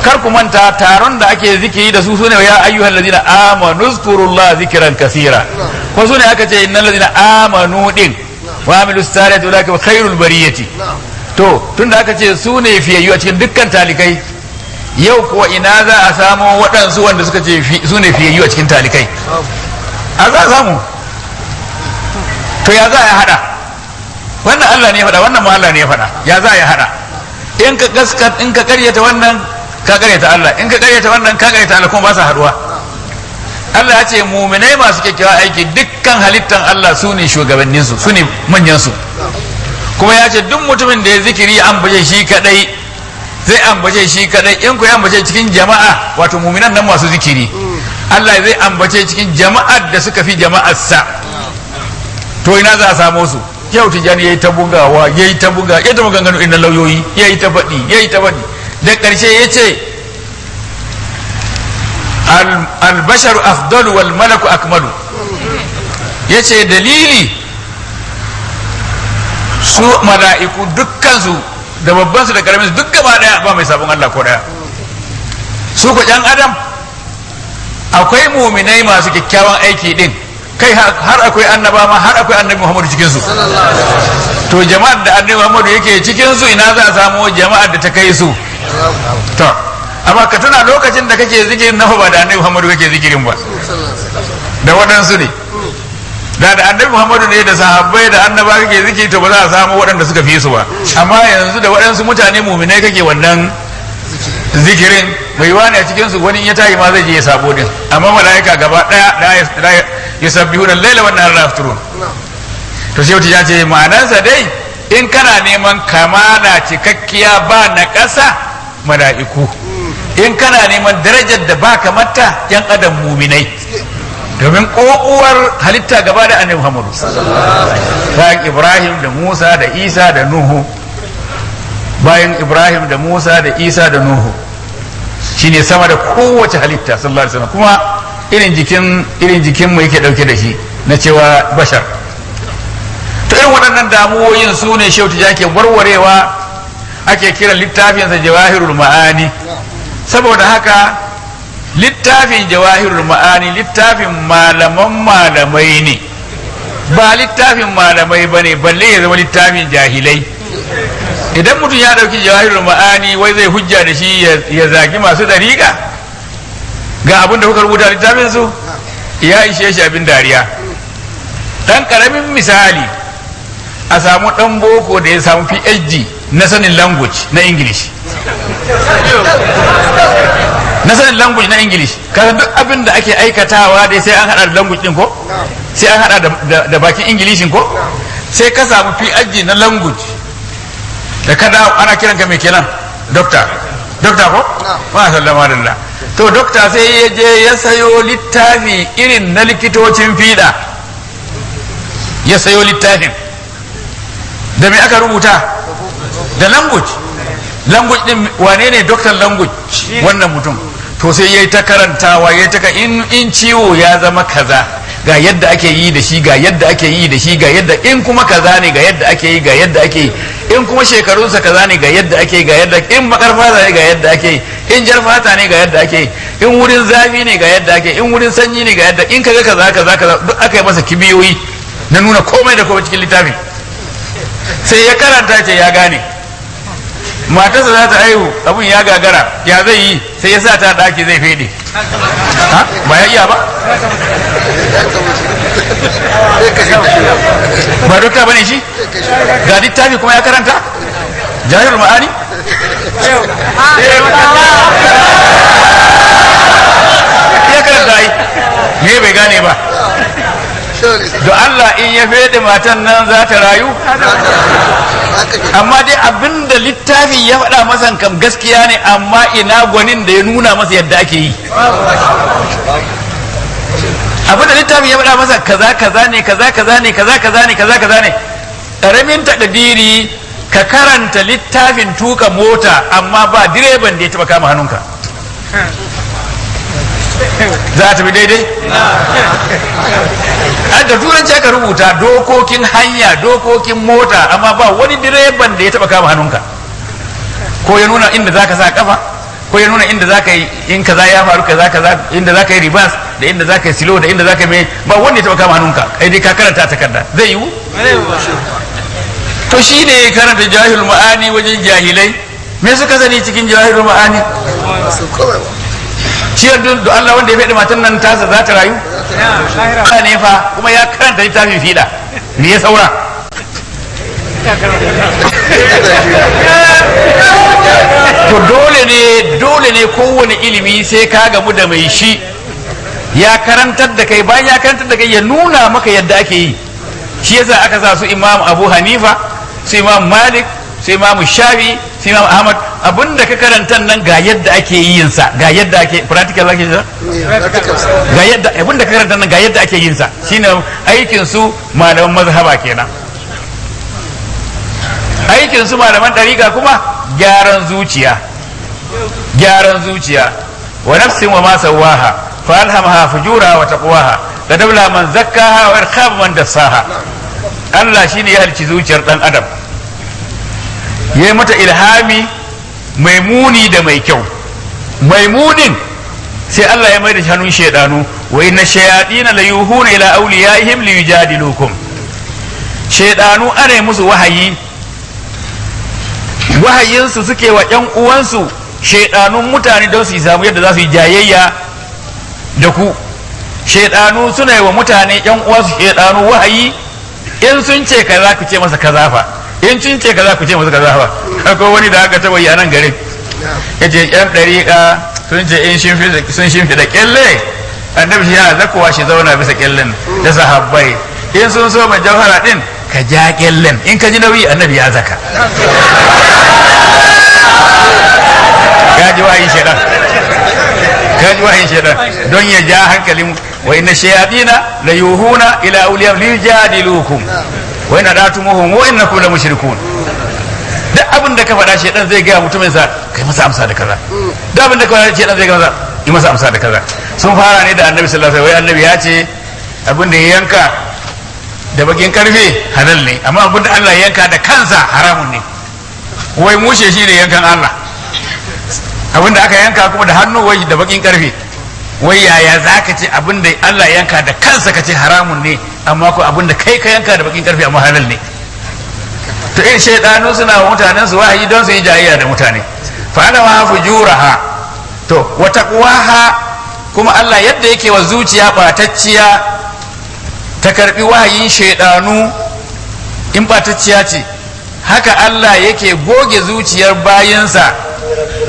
Speaker 1: Kar ku manta taron da ake zikiri da su sune ya ayyuhal ladina amanu zkurullah zikran kaseera, ko sune aka ce innal ladina amanu din wa amilus salihati ulaika khairul bariyati. To tunda aka ce sune fiyayyu a cikin dukkan talikai, yau kuwa ina za a samu waɗansu wanda suka ce sune fiyayyu a cikin talikai? A za a samu. To ya za a hada? Wannan Allah ne ya faɗa, wannan ma Allah ne ya faɗa. Ya za a hada? In ka karyata wannan ka karyata Allah, in ka karyata wannan ka karyata Allah, kuma ba sa haduwa. Allah ya ce muminai masu kyakkyawa aiki dukkan halittan Allah su ne shugabanninsu, su ne manyansu. Kuma ya ce duk mutumin da ya zikiri ya ambace shi kadai zai ambace shi kadai, in ku ya ambace cikin jama'a, wato muminan nan masu zikiri, Allah zai ambace cikin jama'ar da suka fi jama'arsa. To ina za a samo su? Shehu Tijjani yayi ta bugawa, yayi ta maganganu inda lauyoyi, yayi ta faɗi. Da ƙarshe ya ce albasharu afdalu wal malaku akmalu. Ya ce dalili su mala'iku dukkansu da babbansu da ƙaraminsu duk gaba ɗaya ba mai sabon Allah ko ɗaya. Su ku ɗan adam akwai muminai masu kyakkyawan aiki ɗin, kai har akwai annaba ma, har akwai annabi Muhammadu cikinsu. To jama'ar da annabi Muhammadu yake cikinsu ina za a samu jama'ar da ta kai su? To amma ka tuna lokacin da kake zikirin na ba da annabi Muhammadu kake zikirin ba, da waɗansu ne. Da annabi Muhammadu ne da sahabbai da annaba kake zikiri, to ba za a samu waɗanda suka fi su ba. Amma yanzu da waɗansu mutane muminai kake wannan zikirin, mai wani a cikinsu wani in ya tashi ma zai je ya sabo din. Amma mala'ika gaba ɗaya da yusabbihuna al-laila wan nahara la yafturun. To sai wata ce ma'anarsa dai in kana neman kamala cikakkiya ba na ƙasa, mala'iku. In kana neman darajar da ba kamata, yan adam muminai. Domin ƙoƙuwar halitta gaba da annabi Muhammadu, bayan Ibrahim da Musa da Isa da Nuhu, bayan Ibrahim da Musa da Isa da Nuhu, shine sama da kowace halitta sallallahu alaihi wasallam kuma irin jikin mu yake dauke da shi na cewa bashar. To irin waɗannan damuwoyin su ne Shehu Tijjani ke warwarewa, ake kiran littafinsa Jawahirul Ma'ani. Saboda haka littafin Jawahirul Ma'ani littafin malamai ne, ba littafin malamai bane, balle ya zama littafin jahilai. Idan mutum ya ɗauki Jawahirul Ma'ani wai zai hujja da shi ya zagi masu dariƙa, ga abin da kuka rubuta littafin su ya ishe shi abin dariya. Dan karamin misali, a samu dan boko da ya samu PhD na sanin language na English, na sanin language na English, kaga duk abin da ake aikatawa dai sai an hada da language din ko, sai an hada da bakin Ingilishin ko, sai ka samu PhD na language da kada ana kiran ka mai kenan doctor ko ma sallama da to doctor sai ya je ya sayo littafi irin na likitocin fiɗa, ya sayo littafin da me aka rubuta da language din wane ne doctor language wannan mutum. To sai yayi ta karantawa yayi ta in ciwo ya zama kaza ga yadda ake yi da shi, ga yadda ake yi da shi, ga yadda in kuma kaza ne ga yadda ake yi, ga yadda ake yi in kuma shekarunsa kaza ne ga yadda ake yi, ga yadda in bakar fata ne ga yadda ake yi, in jar fata ne ga yadda ake yi, in wurin zafi ne ga yadda ake yi, in wurin sanyi ne ga yadda, in kaga kaza duk aka yi masa kibiyoyi na nuna komai da komai cikin littafin. Sai ya karanta ce ya gane, matarsa za ta aihu abun ya gagara, ya zai yi, sai ya sa ta daki zai fede, ba ya iya ba, ba dokta bane shi, ga littafi kuma ya karanta Jawahirul Ma'ani. Ya karanta ai, me bai gane ba? Da Allah in ya fede matan nan za ta rayu? Amma dai abinda littafi ya faɗa masa kam gaskiya ne, amma ina gwanin da ya nuna masa yadda ake yi. Abinda littafi ya faɗa masa kaza ne ƙaramin takadiri ka karanta littafin tuka mota amma ba direban da ya taɓa kama hannunka. Za a tafi daidai? Da turanci aka rubuta dokokin hanya, dokokin mota, amma ba wani direban da ya taba kama hannunka, ko ya nuna inda zaka sa kafa, ko ya nuna inda zaka yi in kaza ya faru kaza, inda zaka yi reverse da inda zaka yi slow da inda zaka yi mai, ba wanda ya taba kama hannunka, kai dai ka karanta takarda. Zai yiwu? To shi ne karanta Jawahirul Ma'ani wajen jahilai. Me suka sani cikin Jawahirul Ma'ani? Ciyar da Allah wanda ya faɗi matan nan tasa za ta rayu? Allah ne fa, kuma ya karanta littafin fiɗa, me ya saura? To dole ne kowane ilimi sai ka gamu da mai shi ya karantar da kai, bayan ya karantar da kai ya nuna maka yadda ake yi. Shi yasa aka sa su Imam Abu Hanifa, su Imam Malik, su Imam Shafi, su Imam Ahmad, abinda ka karanta nan ga yadda ake yin sa, ga yadda ake practical ake ga yadda abinda ka karanta nan ga yadda ake yin sa, shine aikin su malaman mazhaba kenan. Aikin su malaman dariqa kuma gyaran zuciya, wa nafsin wa ma sawaha fa alhamaha fujura wa taqwaha da dabla man zakkaha wa irkhab man dassaha. Allah shine ya halci zuciyar dan adam, yayi mata ilhami mai muni da mai kyau. Mai munin sai Allah ya mai da hannun shaidanu, wa inna shayatina la yuhuna ila awliyaihim li yujadilukum. Shaidanu ana musu wahayi, wahayinsu suke wa ƴan uwansu shaidanun mutane don su samu yadda za su yi jayayya da ku. Shaidanu suna yi wa mutane ƴan uwansu shaidanu wahayi, in sun ce kaza ku ce masa kaza fa, in sun ce kaza ku ce masa kaza fa. Akwai wani da aka taba yi a nan garin, yace ƴan ɗariƙa sun ce in sun shimfiɗa kyalle, annabi shi yana zakowa shi zauna bisa kyallen da sahabbai, in sun so mai jauhara din ka ja kyallen, in ka ji nauyi annabi ya zaka. Kaji wayin shedan, kaji wayin shedan don ya ja hankalin. Wa inna shayatina la yuhuna ila awliyahum li yujadilukum wa in atumuhum wa innakum la mushrikun. duk abin da ka faɗa shedan zai gaya mutumin sa kai masa amsa da kaza duk abin da ka faɗa shedan zai gaya masa yi masa amsa da kaza. Sun fara ne da annabi sallallahu alaihi wasallam, wai annabi ya ce abin da ya yanka da bakin karfe halal ne, amma abin da Allah ya yanka da kansa haramun ne. Wai mushe shi ne yankan Allah, abin da aka yanka kuma da hannu wai da bakin karfe. Wai yaya za ka ce abin da Allah yanka da kansa ka ce haramun ne, amma ko abin da kai ka yanka da bakin karfe amma halal ne. To in shaidanu suna wa mutanen su wahayi don su yi jayayya da mutane. Fa ana wa fujuraha, to wa taqwaha, kuma Allah yadda yake wa zuciya batacciya ta karbi wahayin shaidanu in batacciya ce, haka Allah yake goge zuciyar bayinsa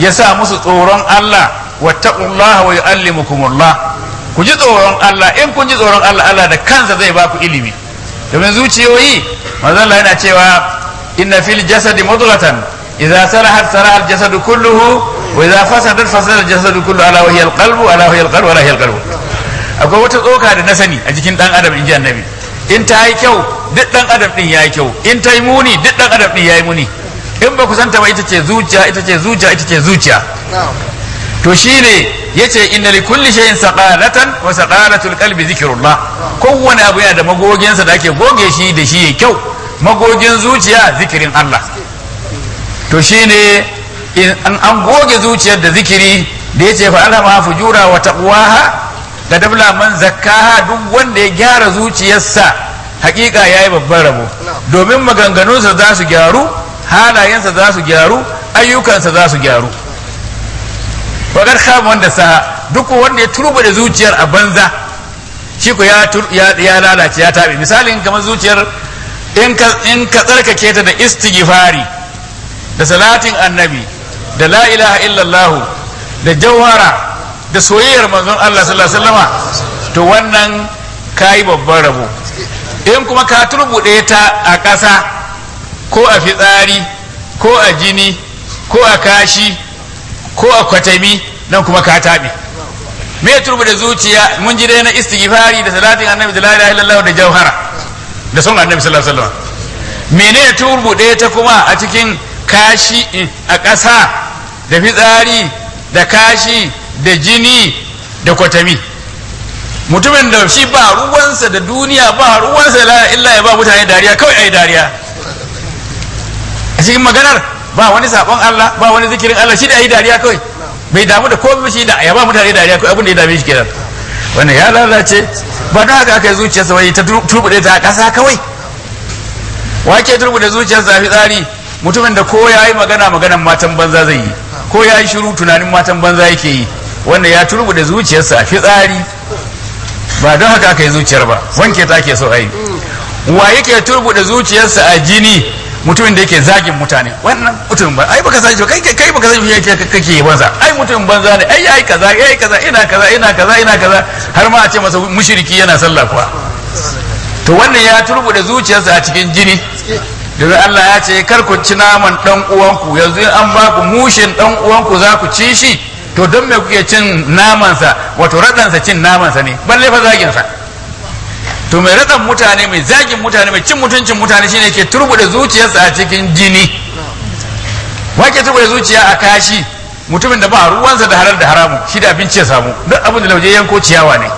Speaker 1: ya sa musu tsoron Allah. Wattaqullaha wa yu'allimukumullah, ku ji tsoron Allah. In kun ji tsoron Allah, Allah da kansa zai ba ku ilimi. Domin zuciyoyi, manzon Allah yana cewa inna fil jasadi mudghatan idza salahat salaha al jasadu kulluhu wa idza fasadat fasada al jasadu kulluhu ala wa hiya al qalbu ala wa hiya al qalbu ala hiya al qalbu. Akwai wata tsoka da na sani a jikin dan adam, inji annabi. In ta yi kyau duk dan adam din yayi kyau, in ta yi muni duk dan adam din yayi muni. In ba ku santa ba ita ce zuciya, ita ce zuciya, ita ce zuciya. To shine yace inna li kulli shay'in saqalatan wa saqalatul qalbi zikrullah. Kowane abu yana da magoginsa da ake goge shi da shi ya kyau. Magogin zuciya zikirin Allah. To shine in an goge zuciyar da zikiri da yace fa alama fujura wa taqwaha da dabla man zakkaha, duk wanda ya gyara zuciyarsa hakika yayi babban rabo. Domin maganganunsa za su gyaru, halayensa za su gyaru, ayyukansa za su gyaru. Wakar kama wanda sa duk wanda ya turba da zuciyar a banza shi ko ya lalace, ya tabe. Misalin kamar zuciyar in ka tsarkake ta da istighfari da salatin annabi da la ilaha illallah da jawhara da soyayyar manzon Allah sallallahu alaihi wasallama, to wannan kai babban rabo. In kuma ka turbude ta a ƙasa ko a fitsari ko a jini ko a kashi ko a kwatami, nan kuma ka taɓe. Me ya turbu da zuciya? Mun ji dai na istighfari da salatin annabi da la ilaha illallah da jawhara da son annabi sallallahu alaihi wasallam. Mene ya turbu da ta kuma a cikin kashi a ƙasa da fitsari da kashi da jini da kwatami? Mutumin da shi ba ruwansa da duniya, ba ruwansa la illa ya ba mutane dariya, kawai ai dariya. A cikin maganar ba wani sabon Allah, ba wani zikirin Allah, shi da yi dariya kawai. Bai damu da komai shi da ya ba mutane dariya kawai, abin da ya dame shi kenan. Wannan ya lalace. Ba da haka aka yi zuciyarsa wai ta turbude ta a ƙasa kawai. Wake turbude zuciyarsa a fitsari? Mutumin da ko ya yi maganan matan banza zai yi, ko ya yi shiru tunanin matan banza yake yi. Wannan ya turbude zuciyarsa a fitsari. Ba don haka aka yi zuciyar ba, wanke ta ke so a yi. Wa yake turbude zuciyarsa a jini? Mutumin da yake zagin mutane. Wannan mutum ba, ai baka san shi, kai baka san shi kake banza. Ai mutum banza ne, ai kaza, ina kaza, har ma a ce masa mushriki yana sallah kuwa. To wannan ya turbude zuciyarsa a cikin jini. Domin Allah ya ce kar ku ci naman dan uwanku, yanzu an ba ku mushin dan uwanku za ku ci shi. To don me kuke cin namansa? Wato radansa cin namansa ne, balle fa zaginsa. To mai radan mutane, mai zagin mutane, mai cin mutuncin mutane shine ke turbude zuciyarsa a cikin jini. Wake turbude zuciya a kashi? Mutumin da ba ruwansa da halal da haramu, shi da abinci ya samu. Duk abin da lauje yanko ciyawa ne.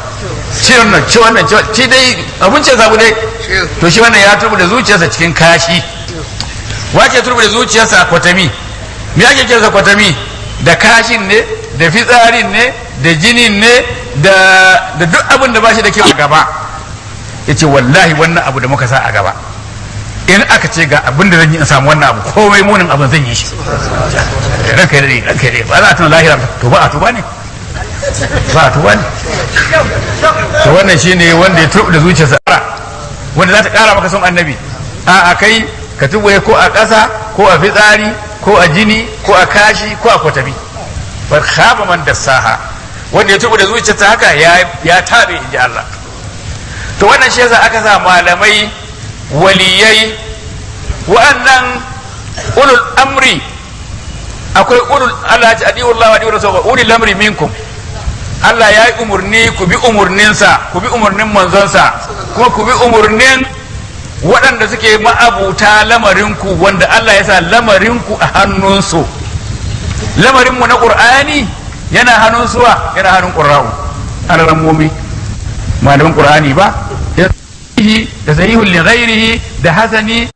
Speaker 1: Ci wannan, ci dai abinci ya samu dai. To shi wannan ya turbude zuciyarsa cikin kashi. Wake turbude zuciyarsa a kwatami? Me ake kiransa kwatami? Da kashin ne, da fitsarin ne, da jinin ne, da duk abin da ba shi da kyau a gaba. Ya ce wallahi wannan abu da muka sa a gaba, in aka ce ga abin da zan yi in samu wannan abu, komai munin abin zan yi shi. Ranka dai ba za a tuna lahira, to ba a tuba ne, ba a tuba ne. To wannan shine wanda ya tuba da zuciyarsa, wanda za ta kara maka son annabi. A kai ka tuba ko a ƙasa ko a fitsari ko a jini ko a kashi ko a kwatabi. Bar khaba man dassaha, wanda ya tuba da zuciyarsa haka ya tabe, in ji Allah. To wannan shi yasa aka sa malamai, waliyai, wa'annan ulul amri. Akwai ulul, Allah ya ce adi'u Allah wa adi'u Rasul, ulul amri minkum. Allah ya yi umurni ku bi umurninsa, ku bi umurnin manzonsa, kuma ku bi umurnin waɗanda suke ma'abuta lamarinku wanda Allah ya sa lamarinku a hannunsu. Lamarinmu na ƙur'ani yana hannun suwa, yana hannun ƙur'a'u alarammomi malaman ƙur'ani ba da sahihul li ghairihi da hasani